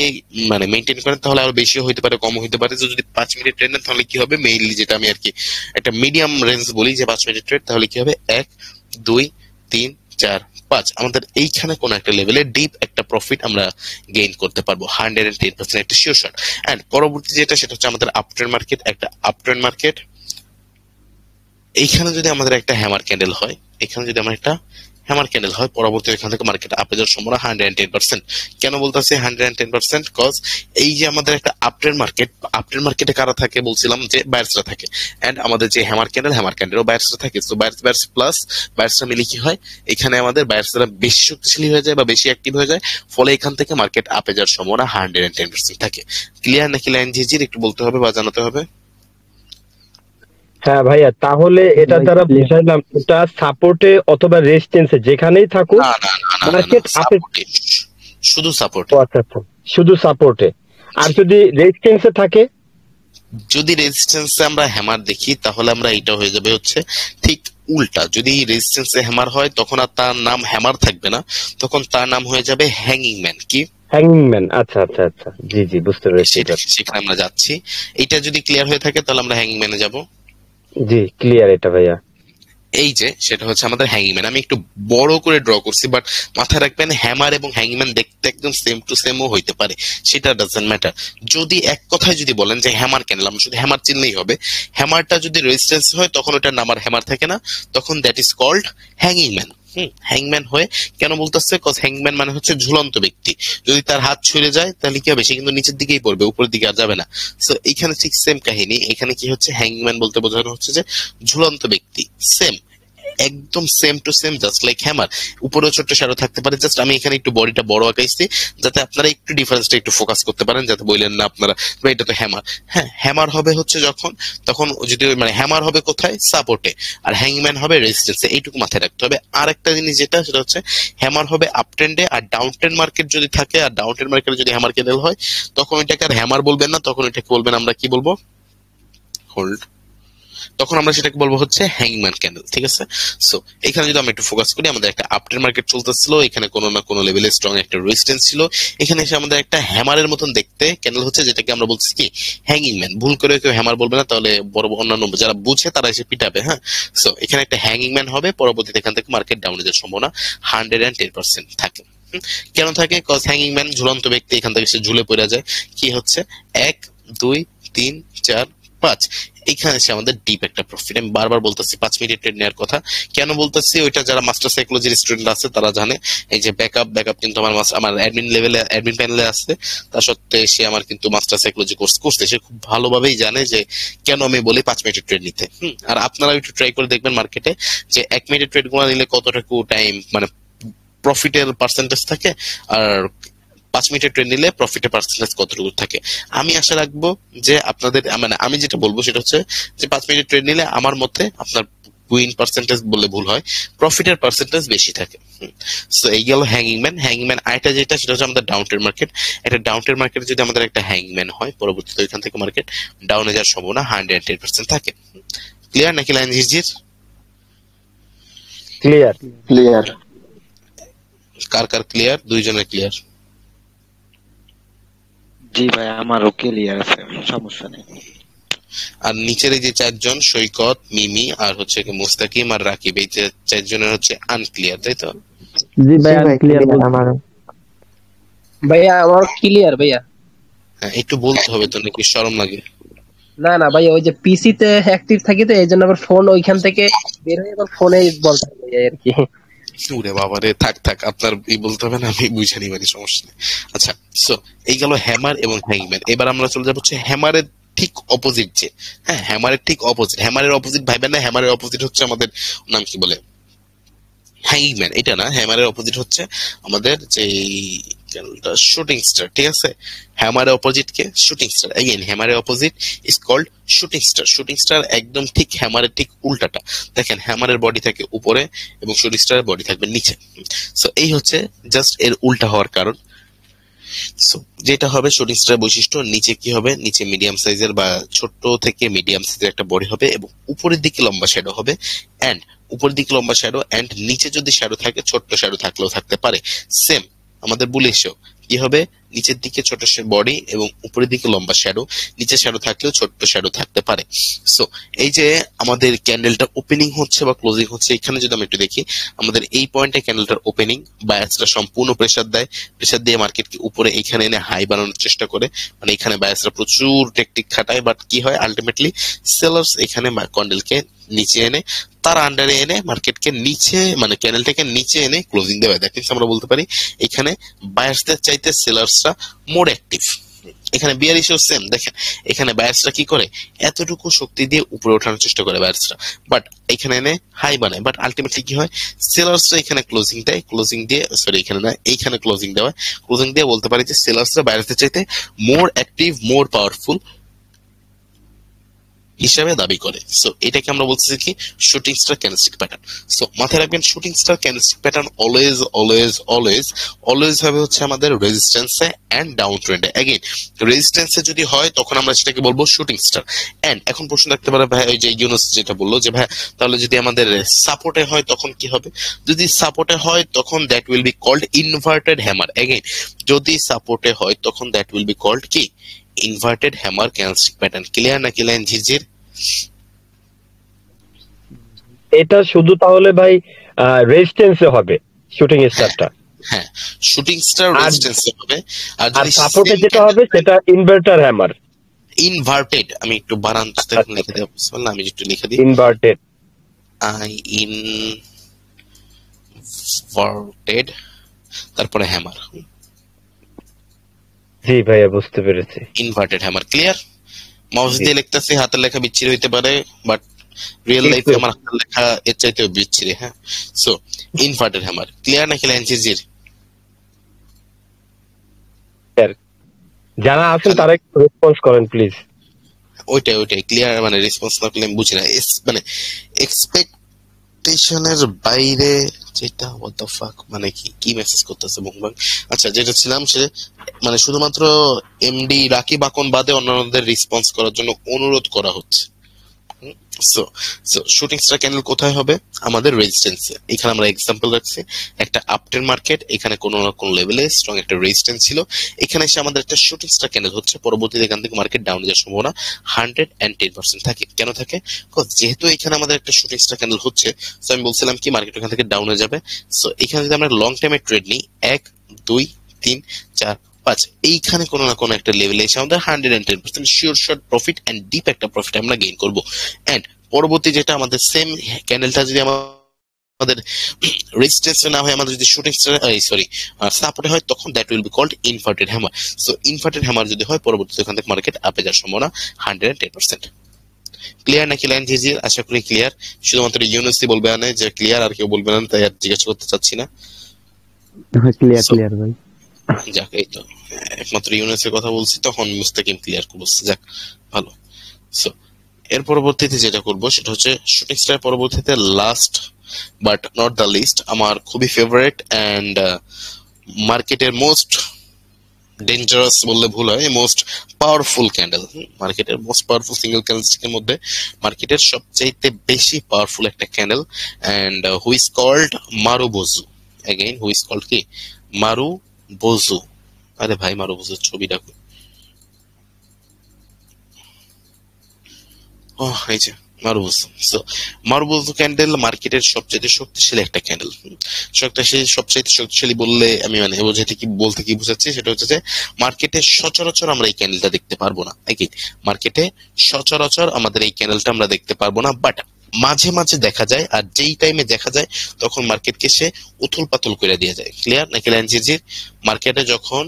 মানে মেনটেন করেন তাহলে আরো বেশিও হইতে পারে, কম হইতে পারে। যদি 5 মিনিট ট্রেড নেন তাহলে কি হবে, মেইনলি যেটা আমি আর কি একটা মিডিয়াম রেঞ্জ বলি যে 5 মিনিট ট্রেড, তাহলে কি হবে 1 2 3 4 5, আমাদের এইখানে কোন একটা লেভেলে ডিপ একটা প্রফিট আমরা গেইন করতে পারবো 110% একটা শিওর শট। এন্ড পরবর্তী যেটা, সেটা হচ্ছে আমাদের আপট্রেন্ড মার্কেট, একটা আপট্রেন্ড মার্কেট। এইখানে যদি আমাদের একটা হ্যামার ক্যান্ডেল হয়, এখানে যদি আমার একটা হ্যামার ক্যান্ডেল হয়, পরবর্তী এখান থেকে মার্কেট আপে যাওয়ার সম্ভাবনা 110%। কেন বলতেছি 110%? কজ এই যে আমাদের একটা আপট্রেন্ড মার্কেট, আপট্রেন্ড মার্কেটে কারা থাকে বলছিলাম যে বায়ার্সরা থাকে, এন্ড আমাদের যে হ্যামার ক্যান্ডেল ও বায়ার্সরা থাকে। তো বায়ার্স প্লাস বায়ার্সরা মিলে কি হয়, এখানে আমাদের বায়ার্সরা বেশি শক্তিশালী হয়ে যায় বা বেশি অ্যাক্টিভ হয়ে যায়, ফলে এখান থেকে মার্কেট আপে যাওয়ার সম্ভাবনা 110% থাকে। ক্লিয়ার নাকি লাইন ঝিঝির একটু বলতে হবে বা জানাতে হবে? হ্যাঁ ভাইয়া, তাহলে এটা দ্বারা বুঝাইলাম এটা সাপোর্টে অথবা রেজিস্ট্যান্সে যেখানেই থাকুক না না না না না, মার্কেট আপে। সাপোর্টে, শুধু সাপোর্ট। ও আচ্ছা আচ্ছা, শুধু সাপোর্টে। আর যদি রেজিস্ট্যান্সে থাকে, যদি রেজিস্ট্যান্সে আমরা হ্যামার দেখি তাহলে আমরা এটা হয়ে যাবে হচ্ছে ঠিক উল্টা। যদি রেজিস্ট্যান্সে হ্যামার হয় তখন আর তার নাম হ্যামার থাকবে না, তখন তার নাম হয়ে যাবে হ্যাঙ্গিং ম্যান। কি হ্যাঙ্গিং ম্যান? আচ্ছা আচ্ছা আচ্ছা, জি জি বুঝতে পেরেছি। সেখানে আমরা যাচ্ছি। এটা যদি ক্লিয়ার হয়ে থাকে তাহলে আমরা হ্যাঙ্গিং ম্যানে যাব। জি ক্লিয়ার এটা ভাইয়া। এই যে সেটা হচ্ছে আমাদের হ্যাঙ্গিম্যান। আমি একটু বড় করে ড্র করছি, বাট মাথায় রাখবেন হ্যামার এবং হ্যাঙ্গিম্যান দেখতে একদম সেম টু সেমও হইতে পারে, সেটা ডাজন্ট ম্যাটার। যদি এক কথায় যদি বলেন যে হ্যামার ক্যান্ডেল, আমরা শুধু হ্যামার চিনলেই হবে। হ্যামারটা যদি রেজিস্ট্যান্স হয় তখন ওটার নাম আর হ্যামার থাকে না, তখন দ্যাট ইজ কল্ড হ্যাঙ্গিংম্যান। হ্যাংম্যান হয়ে কেন বলতেছে, কজ হ্যাংম্যান মানে হচ্ছে ঝুলন্ত ব্যক্তি। যদি তার হাত ছুড়ে যায় তাহলে কি হবে, সে কিন্তু নিচের দিকেই পড়বে, উপরের দিকে আর যাবে না। সো এইখানে ঠিক সেম কাহিনী। এখানে কি হচ্ছে, হ্যাংম্যান বলতে বোঝানো হচ্ছে যে ঝুলন্ত ব্যক্তি। সেম, একদম same to same, just like hammer. উপরেও ছোট্ট শ্যাডো থাকতে পারে। জাস্ট আমি এখানে একটু বডিটা বড় আঁকাইছি যাতে আপনারা একটু ডিফারেন্সটা একটু ফোকাস করতে পারেন, যাতে বললেন না আপনারা এটা তো হ্যামার। হ্যাঁ, হ্যামার হবে হচ্ছে যখন, তখন যদি মানে হ্যামার হবে কোথায়, সাপোর্টে, আর হ্যাংম্যান হবে রেজিস্ট্যান্সে। এইটুকু মাথায় রাখতে হবে। আর একটা জিনিস যেটা, সেটা হচ্ছে হ্যামার হবে আপ ট্রেন্ডে, আর ডাউন ট্রেন্ড মার্কেট যদি থাকে, আর ডাউন ট্রেন্ড মার্কেটে যদি হ্যামার ক্যান্ডেল হয় তখন এটাকে আর হ্যামার বলবেন না, তখন এটাকে বলবেন আমরা কি বলবো, হোল্ড। তখন আমরা সেটাকে বলবো হচ্ছে হ্যাংম্যান ক্যান্ডেল। ঠিক আছে, সো এখানে যদি আমরা একটু ফোকাস করি, আমাদের একটা আপট্রেন্ড মার্কেট চলতেছিল, এখানে কোনো না কোনো লেভেলে স্ট্রং একটা রেজিস্ট্যান্স ছিল। এখানে এসে আমাদের একটা হ্যামারের মতন দেখতে ক্যান্ডেল হচ্ছে, যেটাকে আমরা বলছি কি হ্যাঙ্গিং ম্যান। ভুল করে কেউ হ্যামার বলবে না, তাহলে বড় অন্যান্য যারা বুঝে তারা এসে পিটাবে। হ্যাঁ, সো এখানে একটা হ্যাঙ্গিং ম্যান হবে, পরবর্তীতে এখান থেকে মার্কেট ডাউনে যাওয়ার সম্ভাবনা 110% থাকে। কেন থাকে, কজ হ্যাঙ্গিং ম্যান ঝুলন্ত ব্যক্তি, এখান থেকে সে ঝুলে পড়ে যায়। কি হচ্ছে 1 2 3 4 5, এখানে সে আমাদের ডিপ একটা প্রফিট। আমি বারবার বলতেছি 5 মিনিট ট্রেড নেওয়ার কথা। কেন বলতেছি, ওইটা যারা মাস্টার সাইকোলজির স্টুডেন্ট আছে তারা জানে। এই যে ব্যাকআপ কিন্তু আমার অ্যাডমিন লেভেলে, অ্যাডমিন প্যানেলে আছে, তা সত্ত্বে সে আমার কিন্তু মাস্টার সাইকোলজি কোর্স করছে। সে খুব ভালোভাবেই জানে যে কেন আমি বলি 5 মিনিট ট্রেড নিতে। আর আপনারা একটু ট্রাই করে দেখবেন মার্কেটে যে 1 মিনিট ট্রেড গুলো নিলে কতটুকু টাইম মানে প্রফিটের পার্সেন্টেজ থাকে, আর 5 মিনিটের ট্রেড নিলে প্রফিটের পার্সেন্টেজ কতটুকু থাকে। আমি আশা রাখবো যে আপনাদের, মানে আমি যেটা বলবো সেটা হচ্ছে যে 5 মিনিট ট্রেড নিলে আমার মতে আপনার উইন পার্সেন্টেজ বললে ভুল হয়, প্রফিটের পার্সেন্টেজ বেশি থাকে। সো এই গেল হ্যাঙ্গিংম্যান। আরেকটা যেটা, সেটা হচ্ছে আমাদের ডাউন ট্রেড মার্কেট। একটা ডাউন ট্রেড মার্কেটে যদি আমাদের একটা হ্যাঙ্গম্যান হয়, পরবর্তীতে ওইখান থেকে মার্কেট ডাউনে যাওয়ার সম্ভাবনা 110% থাকে। ক্লিয়ার নাকি লাইন ঝিরঝির? Clear clear. কার কার ক্লিয়ার? দুইজনের ক্লিয়ার? জি ভাই, আমারও ক্লিয়ার আছে, সমস্যা নেই। আর নিচের এই যে চারজন সৈকত, মিমি আর হচ্ছে কি মুস্তাকিম আর রাকিব, এই যে চারজনের হচ্ছে আনক্লিয়ার, তাই তো? জি ভাই জি ভাই ক্লিয়ার clear আমার। ভাইয়া আমার ক্লিয়ার ভাইয়া। হ্যাঁ, একটু বলতে হবে তো, নাকি শরম লাগে? না না ভাইয়া, ওই যে পিসি তে অ্যাক্টিভ থাকি তো এই জন্য আবার ফোন ওইখান থেকে বের হয়ে আবার ফোনে বলতে হবে আর কি। ওরে বাবা রে, থাক থাক, আপনার এই বলতে হবে না, আমি বুঝে নিই, মানে সমস্যা নেই। আচ্ছা, সো এই গেল হ্যামার এবং হ্যাংম্যান। এবার আমরা চলে যাবো হচ্ছে হ্যামারের ঠিক অপোজিট যে, হ্যাঁ হ্যামারের ঠিক অপোজিট। হ্যামারের অপোজিট ভাইবেন না, হ্যামারের অপোজিট হচ্ছে আমাদের নাম কি বলে, হ্যাংম্যান। এটা না, হ্যামারের অপোজিট হচ্ছে আমাদের যে শুটিং স্টার, ঠিক আছে? হ্যামারের অপোজিট কে? Shooting star. এগেইন হ্যামারের opposite is called shooting star. Shooting star একদম ঠিক হ্যামারের ঠিক উল্টাটা। দেখেন হ্যামারের বডি থাকে উপরে এবং শুটিং স্টারের বডি থাকবে নিচে। সো এই হচ্ছে জাস্ট এর উল্টা হওয়ার কারণ। সো যেটা হবে শুটিং স্টার বৈশিষ্ট্য, নিচে কি হবে, নিচে মিডিয়াম সাইজের বা ছোট থেকে মিডিয়াম সাইজের একটা বডি হবে এবং উপরের দিকে লম্বা শ্যাডো হবে। এন্ড উপরের দিকে লম্বা শ্যাডো এন্ড নিচে যদি শ্যাডো থাকে, ছোট্ট শ্যাডো থাকলেও থাকতে পারে। সেম আমাদের বুলিশও কি হবে, নিচের দিকে ছোট বডি এবং উপরের দিকে লম্বা শ্যাডো, নিচে শ্যাডো থাকলেও ছোট্ট শ্যাডো থাকতে পারে। সো এই যে আমাদের ক্যান্ডেলটা ওপেনিং হচ্ছে বা ক্লোজিং হচ্ছে, এখানে যদি আমরা একটু দেখি, আমাদের এই পয়েন্টে ক্যান্ডেলটার ওপেনিং, বায়াসটা সম্পূর্ণ প্রেসার দেয়, প্রেসার দিয়ে মার্কেটকে উপরে এইখানে এনে হাই বানানোর চেষ্টা করে, মানে এখানে বায়াসরা প্রচুর টেকটিক খাটায়, বাট কি হয় আলটিমেটলি সেলার্স এখানে ক্যান্ডেলকে নিচে এনে, তার আন্ডারে এনে মার্কেটকে নিচে, মানে ক্যান্ডেলটাকে নিচে এনে ক্লোজিং দেওয়া। দ্যাট মিনস আমরা বলতে পারি এখানে বায়ার্সদের চাইতে সেলার্সরা মোর অ্যাক্টিভ। এখানে বিয়ারিশও সেম, দেখেন এখানে বায়ার্সরা কি করে, এতটুকু শক্তি দিয়ে উপরে ওঠানোর চেষ্টা করে বায়ার্সরা, বাট এখানে এনে হাই বানায়, বাট আলটিমেটলি কি হয়, সেলার্সরা এখানে ক্লোজিং দেয়, ক্লোজিং দিয়ে সরি এখানে না, এইখানে ক্লোজিং দেওয়া, ক্লোজিং দিয়ে বলতে পারি যে সেলার্সরা বায়ার্সদের চাইতে মোর অ্যাক্টিভ, মোর পাওয়ারফুল হিসাবে দাবি করে। সো এটাকে আমরা বলতেছি কি, shooting star candlestick pattern. So মাথায় রাখবেন, shooting star candlestick pattern always always always always হবে হচ্ছে আমাদের রেজিস্ট্যান্সে এন্ড ডাউন ট্রেন্ডে। এগেইন রেজিস্ট্যান্সে যদি হয় তখন আমরা সেটাকে বলবো শুটিং স্টার। এন্ড এখন প্রশ্ন রাখতে পারে ভাই, ওই যে ইউনুস যেটা বললো যে ভাই তাহলে যদি আমাদের সাপোর্টে হয় তখন কি হবে? যদি সাপোর্টে হয় তখন that will be called inverted hammer. Again যদি সাপোর্টে হয় তখন দ্যাট উইল বি কল্ড কি, inverted hammer candlestick pattern. Clear নাকি লাইন ঝিরঝির? এটা শুধু তাহলে ভাই রেজিস্ট্যান্সে হবে শুটিং স্টারটা, হ্যাঁ, শুটিং স্টার আর রেজিস্ট্যান্সে হবে। আর আর যদি সাপোর্টে যেটা হবে সেটা ইনভার্টার হ্যামার। ইনভার্টেড, আমি একটু বানান লিখে দেবো, বুঝলাম, আমি একটু লিখে দিই, ইনভার্টেড। আই ইনভার্টেড তারপরে হ্যামার, জি ভাইয়া বুঝতে পেরেছি। Inverted hammer. ক্লিয়ার? মাউস জি। দিয়ে লিখতেছি, হাতের লেখা বিচ্ছিরি হইতে পারে, বাট রিয়েল একটু লাইফে আমার হাতের লেখা এর চাইতেও বিচ্ছিরি। হ্যাঁ, সো ইনভার্টেড হ্যামার। ক্লিয়ার নাকি লাইন ঝিরঝির? যারা আছেন তারা একটু রেসপন্স করেন প্লিজ। ওইটাই ওইটাই ক্লিয়ার, মানে রেসপন্স না করলে আমি বুঝি না, মানে এক্সপেকটেশনের বাইরে যেটা, what the fuck, মানে কি কি মেসেজ করতেছে বংবাং। আচ্ছা, যেটা ছিলাম সে মানে শুধুমাত্র এমডি রাকিব আকন বাদে অন্যান্যদের রেসপন্স করার জন্য অনুরোধ করা হচ্ছে। So so shooting star candle কোথায় হবে? আমাদের রেজিস্ট্যান্সে। এখানে আমরা এক্সাম্পল রাখছি, একটা আপট্রেন্ড মার্কেট, এখানে কোনো না কোনো লেভেলে স্ট্রং একটা রেজিস্ট্যান্স ছিল, এখানে এসে আমাদের একটা শুটিং স্টার ক্যান্ডেল হচ্ছে, পরবর্তীতে এখান থেকে মার্কেট ডাউন যাওয়ার সম্ভাবনা 110% থাকে। কেন থাকে? যেহেতু এখানে আমাদের একটা শুটিং স্টার ক্যান্ডেল হচ্ছে, সো আমি বলছিলাম কি মার্কেট এখান থেকে ডাউন হয়ে যাবে। সো এখানে যদি আমরা লং টাইমে ট্রেড নিই, 1 2 3 4 5, এইখানে কোনো না কোনো একটা লেভেলে এসে আমাদের 110% sure short profit and deep একটা প্রফিট আমরা গেইন করবো। এন্ড পরবর্তী যেটা আমাদের সেম ক্যান্ডেলটা যদি আমাদের রেজিস্ট্যান্স না হয়, আমাদের যদি শুটিং স্টার সাপোর্টে হয়, তখন that will be called inverted hammer. So inverted hammer যদি হয়, পরবর্তীতে ওখান থেকে মার্কেট আপে যাওয়ার সম্ভাবনা 110%। ক্লিয়ার নাকি লাইন ঝিরঝির? আশা করি ক্লিয়ার। শুধুমাত্র ইউনিসি বলবে না যে ক্লিয়ার, আর কেউ বলবে না, তাই আর জিজ্ঞাসা করতে চাচ্ছি না। ক্লিয়ার So, ক্লিয়ার ভাই। যাক, এই তো একমাত্র ইউনিসের কথা বলছি, তখন মুস্তাকিম ক্লিয়ার করছে, যাক ভালো। সো এর পরবর্তীতে যেটা করব সেটা হচ্ছে শুটিং স্টার পরবর্তীতে last but not the least, আমার খুবই ফেভারিট এন্ড মার্কেটের মোস্ট ডেঞ্জারাস বললে ভুল হয়, মোস্ট পাওয়ারফুল ক্যান্ডেল। মার্কেটের মোস্ট পাওয়ারফুল সিঙ্গেল ক্যান্ডেলস্টিকের মধ্যে মার্কেটের সবচাইতে বেশি পাওয়ারফুল একটা candle, and who is called marubozu. Again who is called কি, মারুবোজু। আরে ভাই, মারুবোজুর ছবিটা ও এই যে মারুবুজু। সো মারুবুজু ক্যান্ডেল মার্কেটের সবচেয়ে শক্তিশালী একটা ক্যান্ডেল। সবচেয়ে শক্তিশালী বললে আমি মানে বোঝাতে কি বলতে কি বোঝাচ্ছি সেটা হচ্ছে যে মার্কেটে সচরাচর আমরা এই ক্যান্ডেলটা দেখতে পারবো না। মার্কেটে সচরাচর আমাদের এই ক্যান্ডেলটা আমরা দেখতে পারবো না, বাট মাঝে মাঝে দেখা যায়। আর যেই টাইমে দেখা যায় তখন মার্কেটকে সে উথল পাথল করে দিয়ে যায়। ক্লিয়ার নাকি লাইনজির? মার্কেটে যখন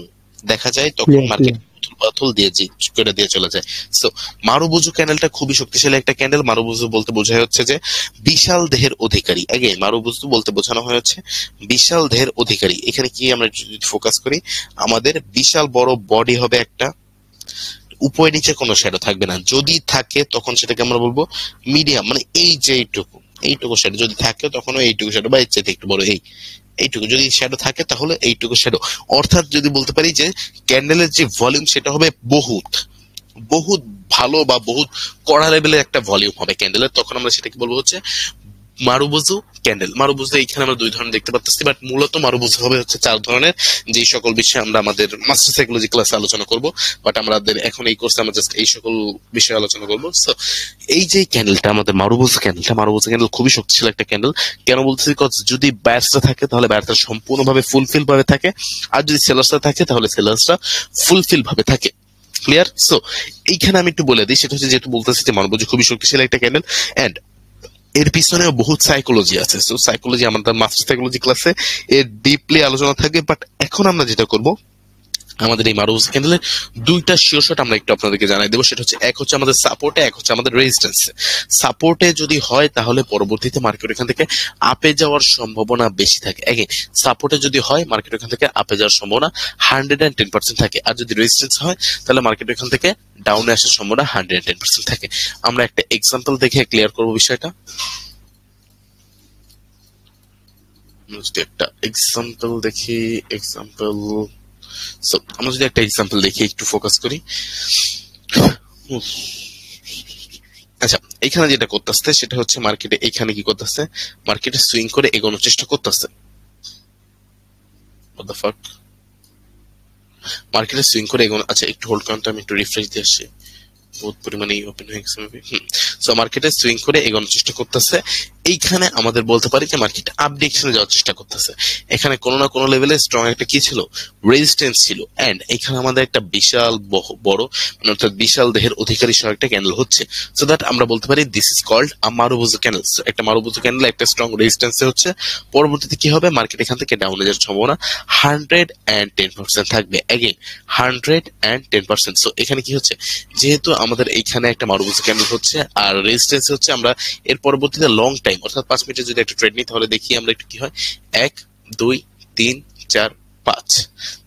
দেখা যায় তখন মার্কেট পাথল দিয়ে করে দিয়ে চলে যায়। সো মারুবুজু ক্যান্ডেলটা খুবই শক্তিশালী একটা ক্যান্ডেল। মারুবুজু বলতে বোঝায় হচ্ছে যে বিশাল দেহের অধিকারী। আগে মারুবুজু বলতে বোঝানো হয় হচ্ছে বিশাল দেহের অধিকারী। এখানে কি আমরা যদি ফোকাস করি, আমাদের বিশাল বড় বডি হবে একটা, উপরে নিচে কোনো শ্যাডো থাকবে না। যদি থাকে তখন সেটাকে আমরা বলবো মিডিয়াম, মানে এই যে এইটুকু শ্যাডো যদি থাকে তখন এইটুকু শ্যাডো বা এর চাইতে একটু বড় এইটুকু যদি শ্যাডো থাকে তাহলে এইটুকু শ্যাডো। অর্থাৎ যদি বলতে পারি যে ক্যান্ডেলের যে ভলিউম সেটা হবে বহুত ভালো বা বহুত কড়া লেভেলের একটা ভলিউম হবে ক্যান্ডেলের, তখন আমরা সেটাকে বলবো হচ্ছে মারুবুজু ক্যান্ডেল। মারুবুজু এইখানে আমরা 2 ধরনের দেখতে পাচ্ছি, বাট মূলত মারুবুজু হবে হচ্ছে 4 ধরনের, যে সকল বিষয়ে আমরা আমাদের মাস্টার সাইকোলজি ক্লাসে আলোচনা করব। বাট আমাদের এখন এই কোর্সে আমরা জাস্ট এই সকল বিষয়ে আলোচনা করব। সো এই যে ক্যান্ডেলটা আমাদের মারুবুজু ক্যান্ডেল খুবই শক্তিশালী একটা ক্যান্ডেল। কেন বলতেছি? যদি বায়ার্সটা থাকে তাহলে বায়ার্সটা সম্পূর্ণভাবে ফুলফিল ভাবে থাকে, আর যদি সেলার্সটা থাকে তাহলে সেলার্সটা ফুলফিল ভাবে থাকে। ক্লিয়ার? সো এইখানে আমি একটু বলে দিই, সেটা হচ্ছে যেহেতু বলতেছি যে মারুবুজু খুবই শক্তিশালী একটা ক্যান্ডেল, এন্ড এর পিছনেও বহুত সাইকোলজি আছে। সো সাইকোলজি আমাদের মাস্টার সাইকোলজি ক্লাসে এর ডিপলি আলোচনা থাকবে। বাট এখন আমরা যেটা করব, আমাদের এই মারুবুজু ক্যান্ডেলের 2টা শিওর শট আমরা একটু আপনাদেরকে জানাই দেবো। সেটা হচ্ছে এক হচ্ছে আমাদের সাপোর্টে, এক হচ্ছে আমাদের রেজিস্ট্যান্সে। সাপোর্টে যদি হয় তাহলে পরবর্তীতে মার্কেট এখান থেকে আপে যাওয়ার সম্ভাবনা বেশি থাকে। সাপোর্টে যদি হয় মার্কেট এখান থেকে আপে যাওয়ার সম্ভাবনা 110% থাকে, আর যদি রেজিস্ট্যান্স হয় তাহলে মার্কেট এখান থেকে ডাউনে আসার সম্ভাবনা 110% থাকে। আমরা একটা এক্সাম্পল দেখে ক্লিয়ার করবো বিষয়টা। একটা এক্সাম্পল দেখি, আমরা যদি একটা এক্সাম্পল দেখি, একটু ফোকাস করি। আচ্ছা, এখানে যেটা করতেছে সেটা হচ্ছে মার্কেটে এখানে কি করতেছে, মার্কেটে সুইং করে এগোনোর চেষ্টা করতেছে। মার্কেটে সুইং করে এগোনো। আচ্ছা একটু হোল্ড করেন, আমি একটু রিফ্রেশ দিয়ে আসছি, বহুত পরিমাণে ওপেন হয়ে গেছে মেবি। সো মার্কেটে সুইং করে এগোনোর চেষ্টা করতেছে। এইখানে আমাদের বলতে পারি যে মার্কেট আপ ডিরেকশনে যাওয়ার চেষ্টা করতেছে। এখানে কোনো না কোনো লেভেলে স্ট্রং একটা কি ছিল, রেজিস্ট্যান্স ছিল। এন্ড এখানে আমাদের একটা বিশাল বড় অর্থাৎ বিশাল দেহের অধিকারী সহ একটা ক্যান্ডেল হচ্ছে। সো দ্যাট আমরা বলতে পারি this is called a marubozu candle. একটা মারুবুজু ক্যান্ডেল একটা স্ট্রং রেজিস্ট্যান্সে হচ্ছে। পরবর্তীতে কি হবে, মার্কেট এখান থেকে ডাউনে যাওয়ার সম্ভাবনা 110% থাকবে। 110%। সো এখানে কি হচ্ছে, যেহেতু আমাদের এইখানে একটা মারুবুজু ক্যান্ডেল হচ্ছে আর রেজিস্ট্যান্স হচ্ছে, আমরা এর পরবর্তীতে লং টাইম অর্থাৎ 5 মিনিটের যদি একটা ট্রেড নিই তাহলে দেখি আমরা একটু কি হয়, 1 2 3 4 5।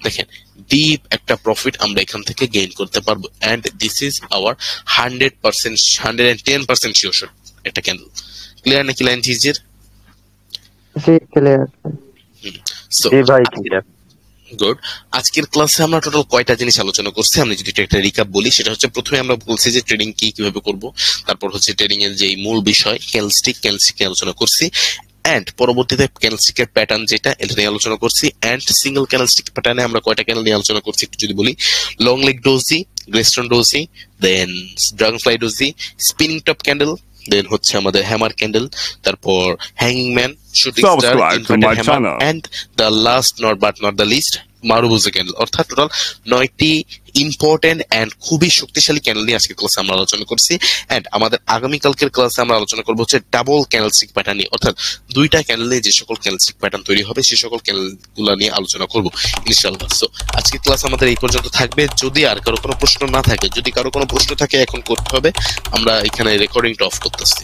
দেখেন ডিপ একটা প্রফিট আমরা এখান থেকে গেইন করতে পারবো। And this is our 100% 110% sure shot একটা ক্যান্ডেল। ক্লিয়ার নাকি লাইন জিজির? জি ক্লিয়ার। সো জি ভাই ক্লিয়ার। গুড। আজকের ক্লাসে আমরা টোটাল কয়টা জিনিস আলোচনা করছি, আমি যদি একটা রিক্যাপ বলি, সেটা হচ্ছে প্রথমে আমরা বলছি যে ট্রেডিং কিভাবে করব, তারপর হচ্ছে ট্রেডিং এর যে মূল বিষয় ক্যান্ডেলস্টিক আলোচনা করছি, এন্ড পরবর্তীতে ক্যান্ডেলস্টিকের প্যাটার্ন যেটা এটা নিয়ে আলোচনা করছি। এন্ড সিঙ্গেল ক্যান্ডেলস্টিক প্যাটার্নে আমরা কয়টা ক্যান্ডেল নিয়ে আলোচনা করছি একটু যদি বলি, long leg doji, gravestone doji, then dragonfly doji, spinning top candle, then হচ্ছে আমাদের হ্যামার ক্যান্ডেল, তারপর hanging man, shooting star, inverted hammer, and the last but not the least marubozu candle. অর্থাৎ টোটাল 9টি ইম্পর্টেন্ট এন্ড খুবই শক্তিশালী candle নিয়ে আজকে ক্লাসে আমরা আলোচনা করছি। এন্ড আমাদের আগামীকালকের ক্লাসে আমরা আলোচনা করবো হচ্ছে ডাবল ক্যান্ডেলস্টিক প্যাটার্ন নিয়ে, অর্থাৎ 2টা ক্যান্ডেল নিয়ে যে সকল ক্যান্ডেলস্টিক প্যাটার্ন তৈরি হবে সে সকল ক্যান্ডেল গুলা নিয়ে আলোচনা করবো ইনশাআল্লাহ। সো আজকের ক্লাস আমাদের এই পর্যন্ত থাকবে। যদি আর কারো কোনো প্রশ্ন না থাকে, যদি কারো কোনো প্রশ্ন থাকে এখন করতে হবে, আমরা এখানে রেকর্ডিংটা অফ করতেছি।